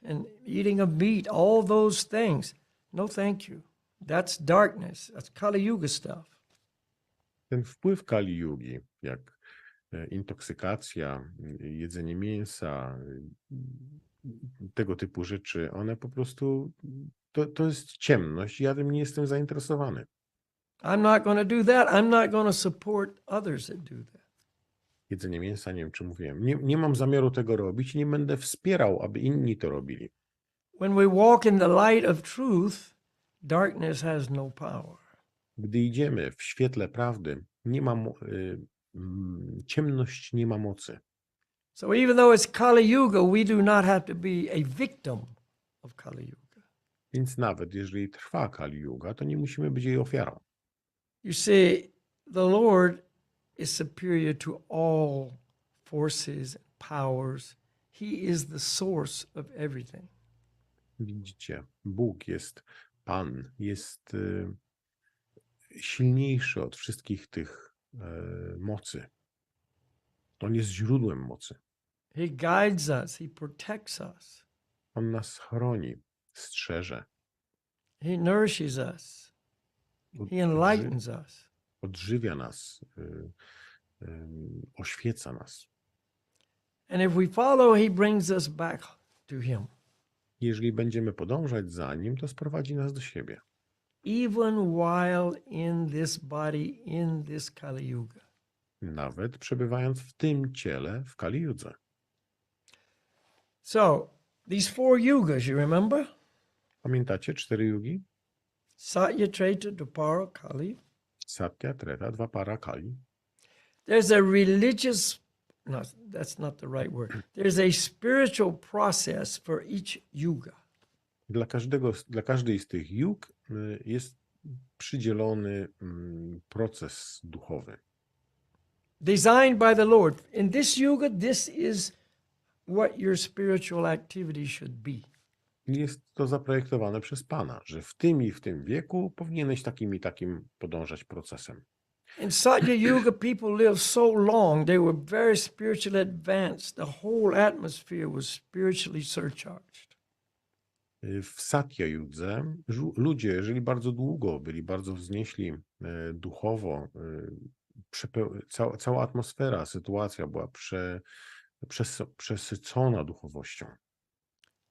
and eating of meat, all those things. No, thank you. That's darkness. That's Kali Yuga stuff. Ten wpływ Kali Yugi, jak intoksykacja, jedzenie mięsa, tego typu rzeczy, one po prostu, to jest ciemność i ja tym nie jestem zainteresowany. I'm not going to do that. I'm not going to support others that do that. Jedzenie mięsa, nie wiem czy mówiłem, nie mam zamiaru tego robić, nie będę wspierał, aby inni to robili. When we walk in the light of truth, darkness has no power. Gdy idziemy w świetle prawdy, ciemność nie ma mocy. So even though it's Kali Yuga, we do not have to be a victim of Kali Yuga. Więc nawet jeżeli trwa Kali Yuga, to nie musimy być jej ofiarą. You see, the Lord is superior to all forces, powers. He is the source of everything. Widzicie, Bóg jest Pan, jest silniejszy od wszystkich tych mocy. On jest źródłem mocy. He guides us, He protects us, On nas chroni, strzeże, He nourishes us, He enlightens us. odżywia nas, oświeca nas. And if we follow, He brings us back to Him. Jeżeli będziemy podążać za Nim, to sprowadzi nas do siebie. Even while in this body, in this Kali Yuga. Nawet przebywając w tym ciele, w Kali Yudze. So, these 4 yugas, you remember? Pamiętacie 4 yugi? Satya, Treta, Dwapara, Kali. Satya, Treta, Dwapara, Kali. There's a religious, no, that's not the right word. There's a spiritual process for each yuga. Dla każdej z tych yug jest przydzielony proces duchowy. Designed by the Lord. In this yuga, this is what your spiritual activity should be. Jest to zaprojektowane przez Pana, że w tym i w tym wieku powinieneś takim i takim podążać procesem. In Satya Yuga, people lived so long, they were very spiritually advanced. The whole atmosphere was spiritually surcharged. W Satya Yudze ludzie żyli bardzo długo, byli bardzo wznieśli duchowo. Cała atmosfera, sytuacja była przesycona duchowością.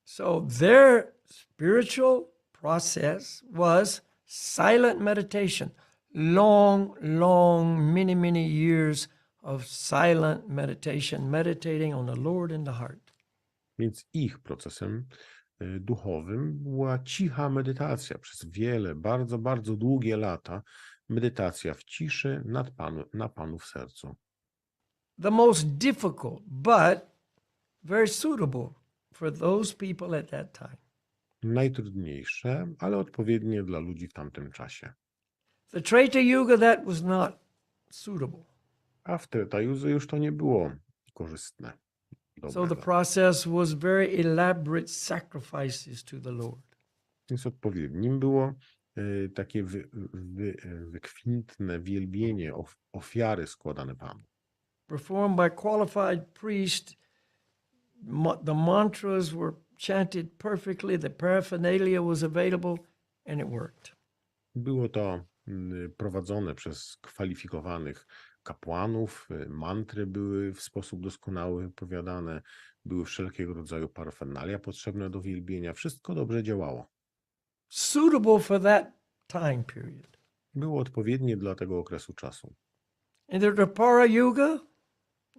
So their spiritual process was silent meditation. Long, many years of silent meditation, meditating on the Lord in the heart. Więc ich procesem duchowym była cicha medytacja przez wiele, bardzo długie lata. Medytacja w ciszy na Panu w sercu. The most difficult, but very suitable for those people at that time. Najtrudniejsze, ale odpowiednie dla ludzi w tamtym czasie. The Treta Yuga, that was not suitable. A w Treta Yudze już to nie było korzystne. So the process was very elaborate sacrifices to the Lord. Więc odpowiednim było takie wykwintne wielbienie, ofiary składane Panu. Performed by qualified priests, the mantras were chanted perfectly, the paraphernalia was available, and it worked. Było to prowadzone przez kwalifikowanych kapłanów, mantry były w sposób doskonały wypowiadane, były wszelkiego rodzaju parafernalia potrzebne do wielbienia, wszystko dobrze działało. Suitable for that time period. Było odpowiednie dla tego okresu czasu. In the Dwapara Yuga,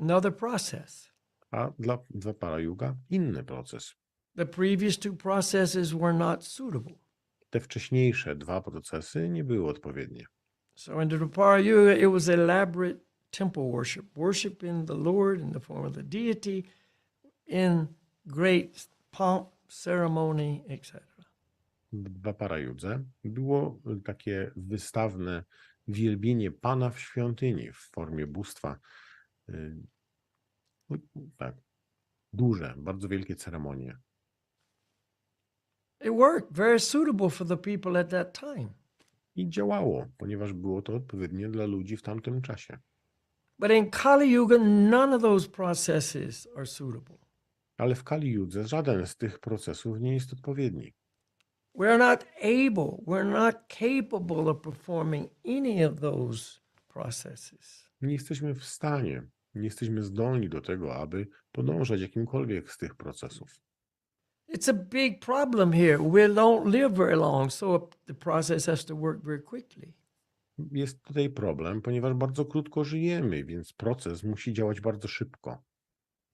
another process. A dla Dwapara Yuga inny proces. The previous 2 processes were not suitable. Te wcześniejsze 2 procesy nie były odpowiednie. So in the Dwapara Yuga, it was elaborate temple worship, worshiping the Lord in the form of the deity in great pomp, ceremony, etc. W Dwapara Yudze było takie wystawne wielbienie Pana w świątyni w formie bóstwa. Tak, duże, bardzo wielkie ceremonie. It worked, very suitable for the people at that time. I działało, ponieważ było to odpowiednie dla ludzi w tamtym czasie. But in Kali Yuga, none of those processes are suitable. Ale w Kali Yudze żaden z tych procesów nie jest odpowiedni. We're not capable of performing any of those processes. Nie jesteśmy w stanie, nie jesteśmy zdolni do tego, aby podążać jakimkolwiek z tych procesów. It's a big problem here. We don't live very long, so the process has to work very quickly. Jest tutaj problem, ponieważ bardzo krótko żyjemy, więc proces musi działać bardzo szybko.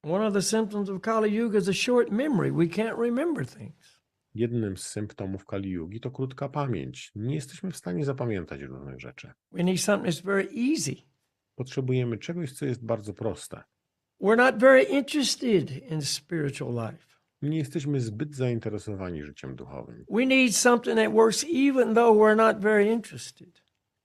One of the symptoms of Kali Yuga is a short memory. We can't remember things. Jednym z symptomów Kali Yugi to krótka pamięć. Nie jesteśmy w stanie zapamiętać różnych rzeczy. We need something that's very easy. Potrzebujemy czegoś, co jest bardzo proste. We're not very interested in spiritual life. Nie jesteśmy zbyt zainteresowani życiem duchowym. We need something that works even though we're not very interested.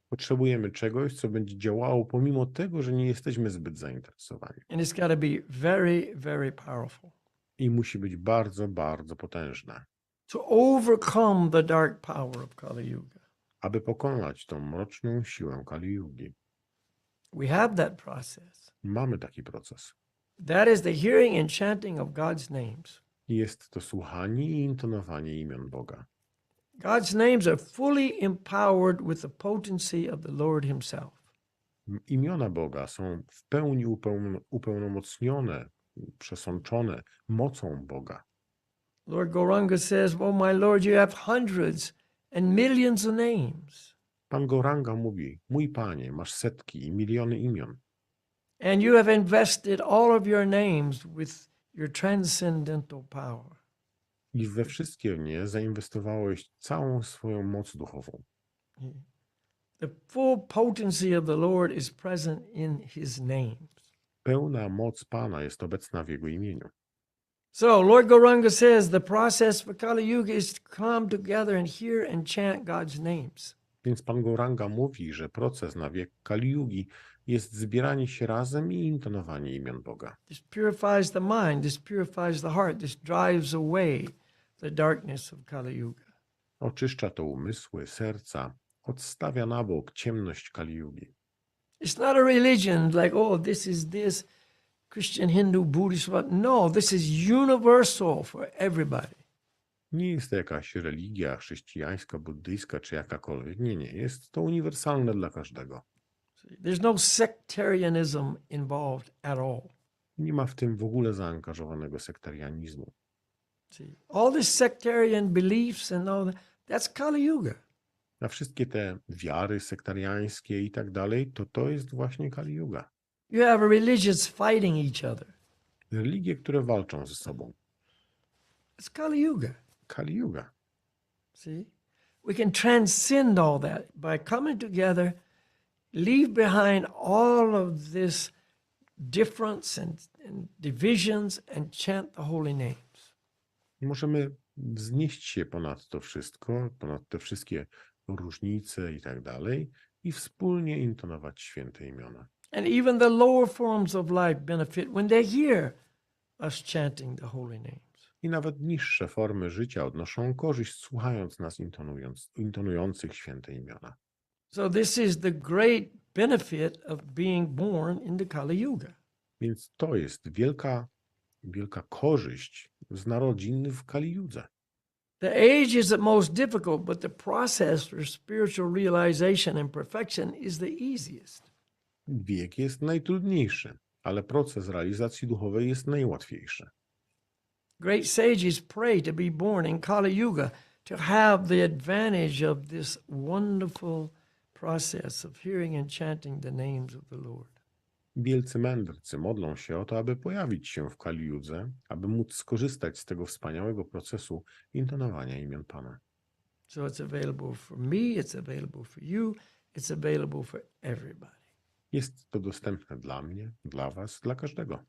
Potrzebujemy czegoś, co będzie działało pomimo tego, że nie jesteśmy zbyt zainteresowani. And it's got to be very, very powerful I musi być bardzo, bardzo potężne, to overcome the dark power of Kali Yuga. aby pokonać tą mroczną siłę Kali Yugi. We have that process. Mamy taki proces. That is the hearing and chanting of God's names. Jest to słuchanie i intonowanie imion Boga. God's names are fully empowered with the potency of the Lord Himself. Imiona Boga są w pełni upełnomocnione, przesączone mocą Boga. Lord Gauranga says, "Oh my Lord, you have hundreds and millions of names. Pan Gauranga mówi, mój Panie, masz setki i miliony imion. And you have invested all of your names with your transcendental power." I we wszystkie nie zainwestowałeś całą swoją moc duchową. The full potency of the Lord is present in His names. Pełna moc Pana jest obecna w Jego imieniu. So Lord Gauranga says the process for Kali Yuga is to come together and hear and chant God's names. Więc Pan Gauranga mówi, że proces na wiek Kali Yugi jest zbieranie się razem i intonowanie imion Boga. This purifies the mind, this purifies the heart, this drives away the darkness of Kali Yuga. Oczyszcza to umysły, serca, odstawia na bok ciemność Kali Yugi. It's not a religion like, oh, this is this, Christian, Hindu, Buddhist. No, this is universal for everybody. Nie jest to jakaś religia chrześcijańska, buddyjska czy jakakolwiek. Nie. Jest to uniwersalne dla każdego. There's no sectarianism involved at all. Nie ma w tym w ogóle zaangażowanego sektarianizmu. See, all these sectarian beliefs and all that, that's Kali Yuga. A wszystkie te wiary sektariańskie i tak dalej, to jest właśnie Kali Yuga. You have religions fighting each other. Religie, które walczą ze sobą. It's Kali Yuga. Kali Yuga. See? We can transcend all that by coming together, leave behind all of this difference and divisions and chant the holy names. Możemy wznieść się ponad to wszystko, ponad te wszystkie różnice i tak dalej i wspólnie intonować święte imiona. And even the lower forms of life benefit when they hear us chanting the holy names. I nawet niższe formy życia odnoszą korzyść, słuchając nas intonujących święte imiona. So this is the great benefit of being born into Kali Yuga. Więc to jest wielka korzyść z narodzin w Kali Judze. The age is the most difficult, but the process for spiritual realization and perfection is the easiest. Wiek jest najtrudniejszy, ale proces realizacji duchowej jest najłatwiejszy. Great sages pray to be born in Kali Yuga to have the advantage of this wonderful process of hearing and chanting the names of the Lord. Wielcy mędrcy modlą się o to, aby pojawić się w Kali Judze, aby móc skorzystać z tego wspaniałego procesu intonowania imion Pana. So it's available for me, it's available for you, it's available for everybody. Jest to dostępne dla mnie, dla was, dla każdego.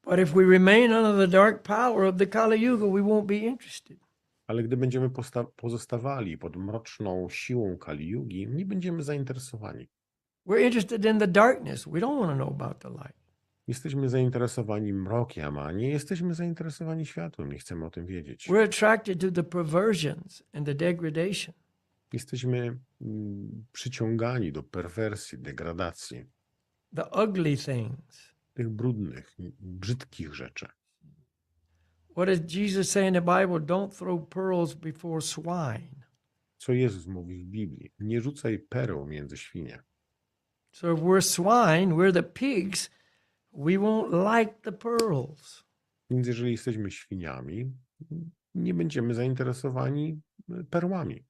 But if we remain under the dark power of the Kali Yuga, we won't be interested. Ale gdy będziemy pozostawali pod mroczną siłą Kali Yugi, nie będziemy zainteresowani. We're interested in the darkness. We don't want to know about the light. Jesteśmy zainteresowani mrokiem, a nie jesteśmy zainteresowani światłem. Nie chcemy o tym wiedzieć. We're attracted to the perversions and the degradation. Jesteśmy przyciągani do perwersji, degradacji, The ugly things. tych brudnych, brzydkich rzeczy. What does Jesus say in the Bible? Don't throw pearls before swine. Co Jezus mówi w Biblii? Nie rzucaj pereł między świnie. So if we're swine, we're the pigs, we won't like the pearls. Więc jeżeli jesteśmy świniami, nie będziemy zainteresowani perłami.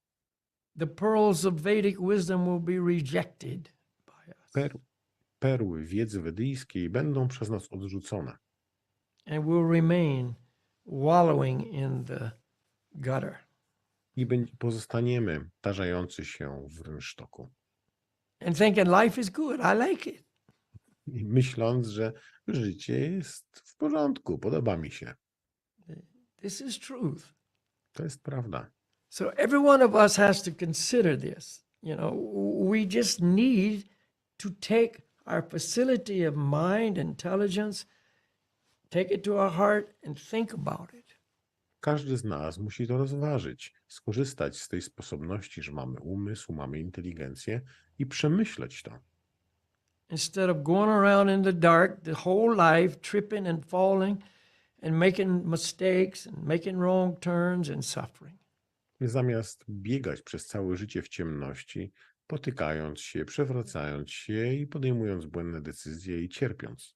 The pearls of Vedic wisdom will be rejected by us. Perły wiedzy wedyjskiej będą przez nas odrzucone. And we'll remain wallowing in the gutter. I pozostaniemy tarzający się w rynsztoku. And thinking life is good, I like it. I myśląc, że życie jest w porządku, podoba mi się. This is truth. To jest prawda. So every one of us has to consider this. You know, we just need to take our facility of mind, intelligence, take it to our heart and think about it. Każdy z nas musi to rozważyć, skorzystać z tej sposobności, że mamy umysł, mamy inteligencję i przemyśleć to. Instead of going around in the dark the whole life, tripping and falling and making mistakes and making wrong turns and suffering. Zamiast biegać przez całe życie w ciemności, potykając się, przewracając się i podejmując błędne decyzje i cierpiąc.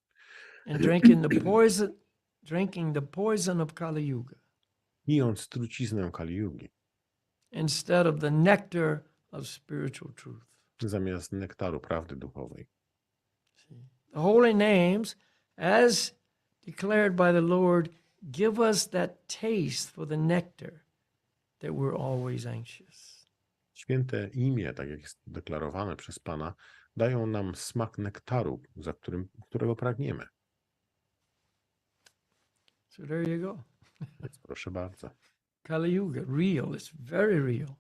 And drinking the poison of Kali Yuga. Pijąc truciznę Kali Yugi, instead of the nectar of spiritual truth. zamiast nektaru prawdy duchowej. The holy names, as declared by the Lord, give us that taste for the nectar that we're always anxious. Święte imię, tak jak jest deklarowane przez Pana, dają nam smak nektaru, którego pragniemy. So there you go. Więc proszę bardzo. Kali Yuga, real, it's very real.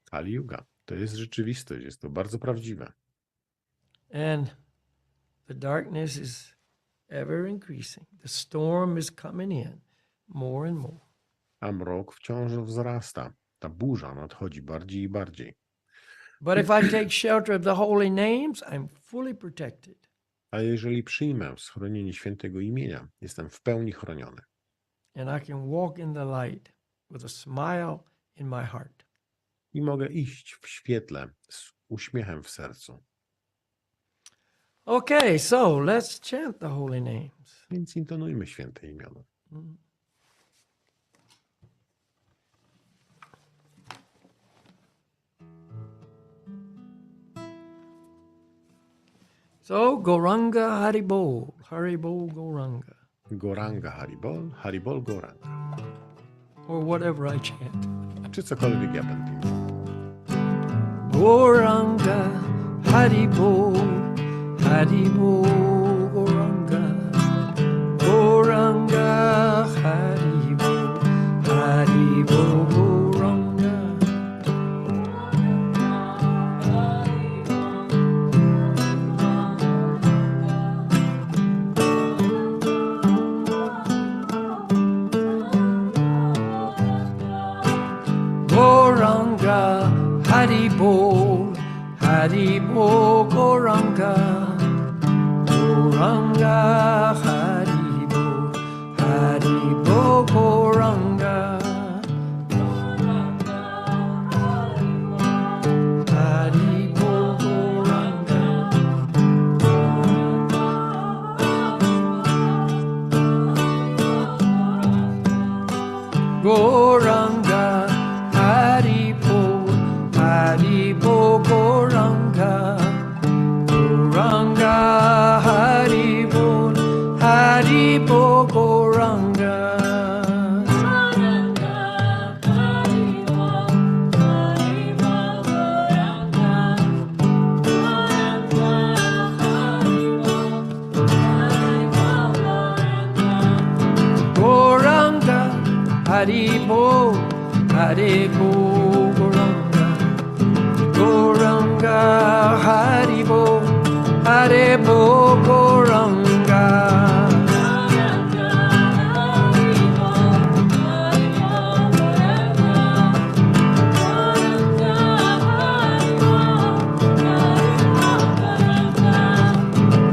Kali Yuga, to jest rzeczywistość, jest to bardzo prawdziwe. And the darkness is ever increasing. The storm is coming in more and more. A mrok wciąż wzrasta. Ta burza nadchodzi bardziej i bardziej. But if I take shelter of the holy names, I'm fully protected. A jeżeli przyjmę schronienie świętego imienia, jestem w pełni chroniony. And I can walk in the light with a smile in my heart. I mogę iść w świetle z uśmiechem w sercu. Okay, so let's chant the holy names. Więc intonujmy święte imiona. So, Goranga Haribol, Haribol Goranga. Goranga Haribol, Haribol Goranga. Or whatever I chant. Czy cokolwiek ja będę mówił. Goranga Haribol, Haribol Goranga. Goranga Haribol, Haribol Goranga. Goranga Haribol, Haribol Goranga. Goranga Haribol, Haribol Goranga. Haribol Goranga. Goranga Haribol, Haribol Goranga. Goranga Haribol, Haribol Goranga. Goranga Haribol, Haribol Goranga. Goranga Haribol, Haribol Goranga.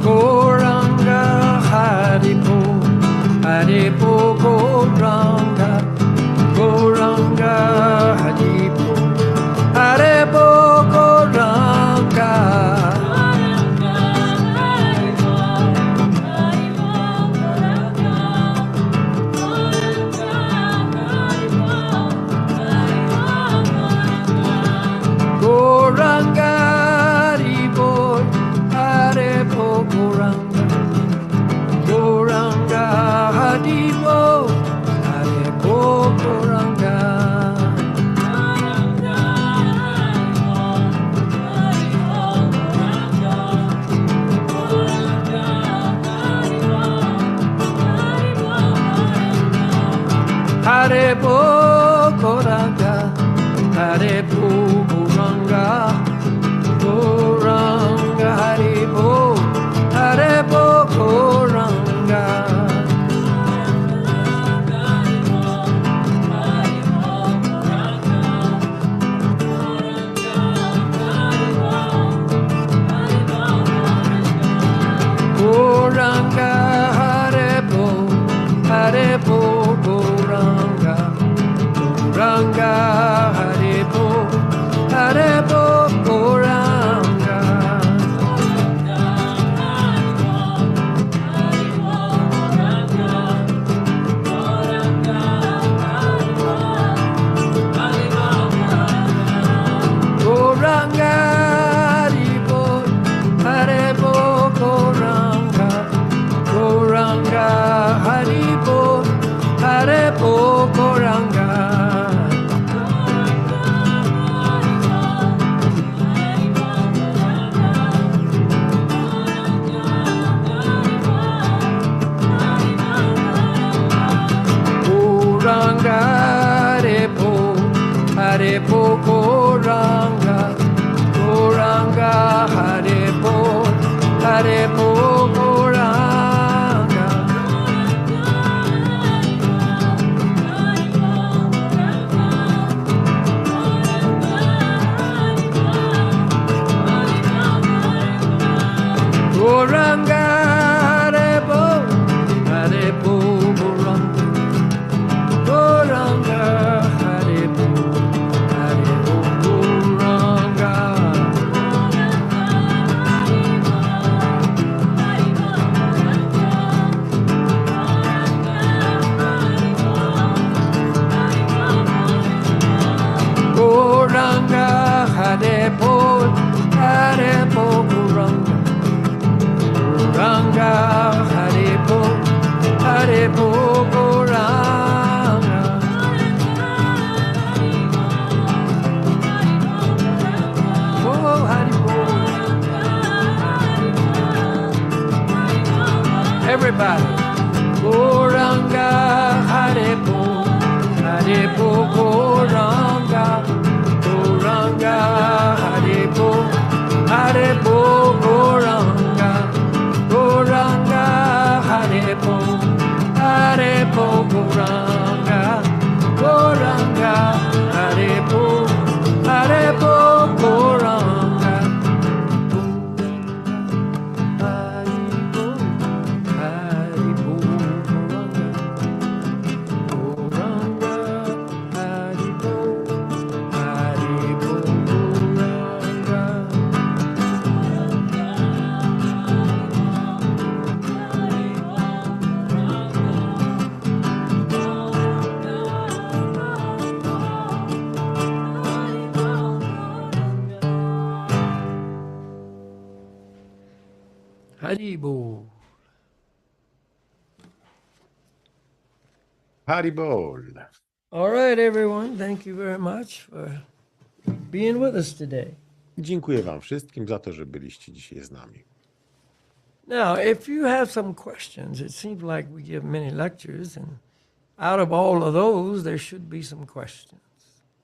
Goranga Haribol, Haribol Goranga. Goranga Haribol, Haribol Goranga. Haribo Goranga, Haribo Goranga, Goranga Haribo, Haribo Goranga. Goranga Haribo, Haribo Goranga, Goranga Haribo, Haribo Goranga. Goranga Haribo, Haribo Goranga, Goranga Haribo, Haribo Goranga. Goranga Haribo, Haribo Goranga, Goranga Haribo, Haribo Goranga. Goranga Haribo, Haribo Goranga, Goranga Haribo, Haribo Goranga. Goranga Haribo, Haribo Goranga, Goranga Haribo, Haribo Goranga. Oh, Haribo. Everybody. Goranga Haribo, Haribo Goranga, Goranga Haribo, Haribo Goranga, Goranga Haribo, Haribo Goranga, Goranga Haribo, Haribo Goranga. Haribo, Haribo Goranga, Goranga Haribo, Haribo Goranga. Haribo. Haribol. All right, everyone. Thank you very much for being with us today. Dziękuję wam wszystkim za to, że byliście dzisiaj z nami. Now, if you have some questions, it seems like we give many lectures, and out of all of those, there should be some questions.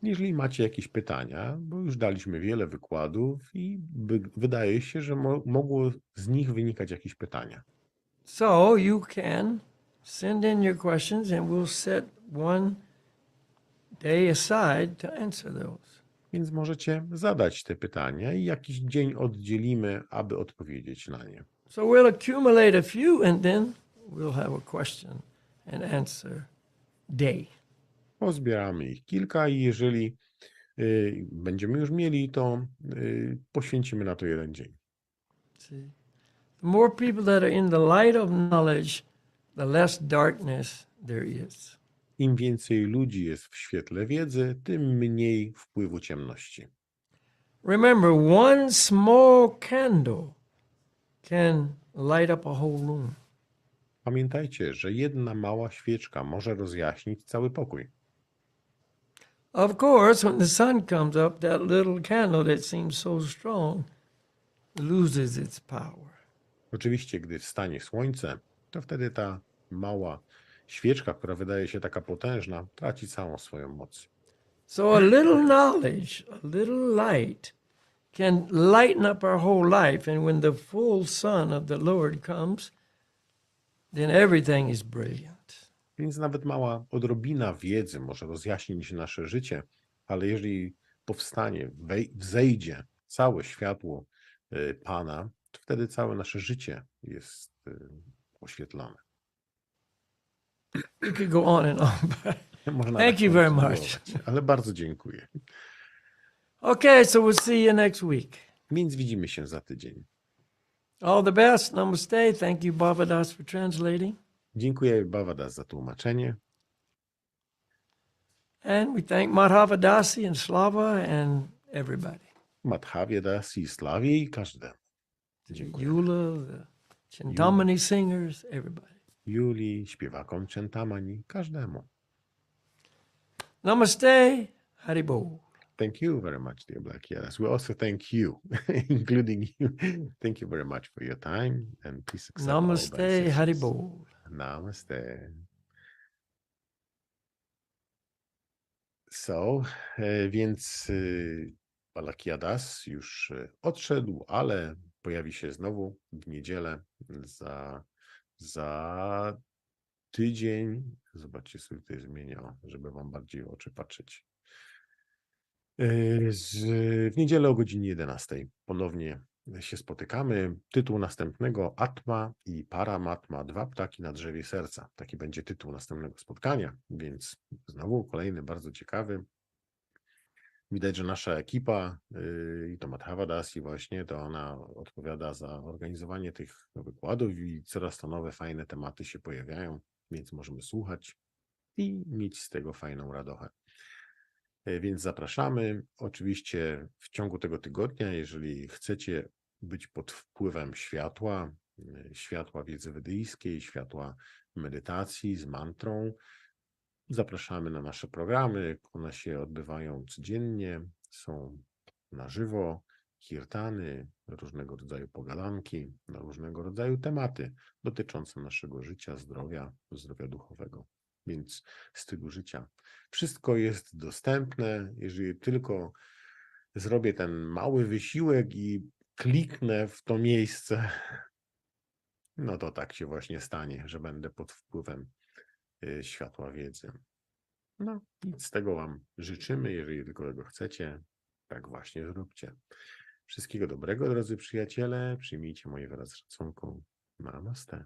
Jeżeli macie jakieś pytania, bo już daliśmy wiele wykładów i wydaje się, że mogło z nich wynikać jakieś pytania. So you can send in your questions, and we'll set one day aside to answer those. Więc możecie zadać te pytania i jakiś dzień oddzielimy, aby odpowiedzieć na nie. So we'll accumulate a few, and then we'll have a question and answer day. Pozbieramy ich kilka i jeżeli będziemy już mieli, to poświęcimy na to jeden dzień. See, the more people that are in the light of knowledge, the less darkness there is. Im więcej ludzi jest w świetle wiedzy, tym mniej wpływu ciemności. Remember, one small candle can light up a whole room. Pamiętajcie, że jedna mała świeczka może rozjaśnić cały pokój. Of course, when the sun comes up, that little candle that seems so strong loses its power. Oczywiście, gdy wstanie słońce, to wtedy ta mała świeczka, która wydaje się taka potężna, traci całą swoją moc. So a little knowledge, a little light can lighten up our whole life. And when the full sun of the Lord comes, then everything is brilliant. Więc nawet mała odrobina wiedzy może rozjaśnić nasze życie, ale jeżeli powstanie, wzejdzie całe światło Pana, to wtedy całe nasze życie jest oświetlone. We could go on and on, but Można thank tak you very much. kontynuować, ale bardzo dziękuję. Okay, so we'll see you next week. Więc widzimy się za tydzień. All the best. Namaste. Thank you, Bhavadas, for translating. Dziękuję Bhavadas za tłumaczenie. And we thank Madhavadasi and Slava and everybody. Madhavya Dasi, Slawie i każdemu. The Dziękuję. Eula, the Chintamani singers, everybody. Julii, śpiewakom Czentamani, każdemu. Namaste. Haribol. Thank you very much, dear Black Yaras. We also thank you, including you. Thank you very much for your time and please accept all Namaste. obeisances. Haribol. Namaste. So, więc Balakiadas już odszedł, ale pojawi się znowu w niedzielę za tydzień. Zobaczcie, sobie tutaj zmieniał, żeby wam bardziej w oczy patrzeć. W niedzielę o godzinie 11 ponownie się spotykamy. Tytuł następnego Atma i Paramatma, dwa ptaki na drzewie serca. Taki będzie tytuł następnego spotkania, więc znowu kolejny bardzo ciekawy. Widać, że nasza ekipa i to Madhavadasi właśnie, to ona odpowiada za organizowanie tych wykładów i coraz to nowe, fajne tematy się pojawiają, więc możemy słuchać i mieć z tego fajną radochę. Więc zapraszamy. Oczywiście w ciągu tego tygodnia, jeżeli chcecie być pod wpływem światła wiedzy wedyjskiej, światła medytacji z mantrą, zapraszamy na nasze programy. One się odbywają codziennie, są na żywo, kirtany, różnego rodzaju pogadanki, na różnego rodzaju tematy dotyczące naszego życia, zdrowia duchowego, więc stylu życia. Wszystko jest dostępne, jeżeli tylko zrobię ten mały wysiłek i kliknę w to miejsce, no to tak się właśnie stanie, że będę pod wpływem światła wiedzy. No i z tego wam życzymy, jeżeli tylko tego chcecie, tak właśnie zróbcie. Wszystkiego dobrego, drodzy przyjaciele, przyjmijcie moje wyrazy szacunku. Namaste.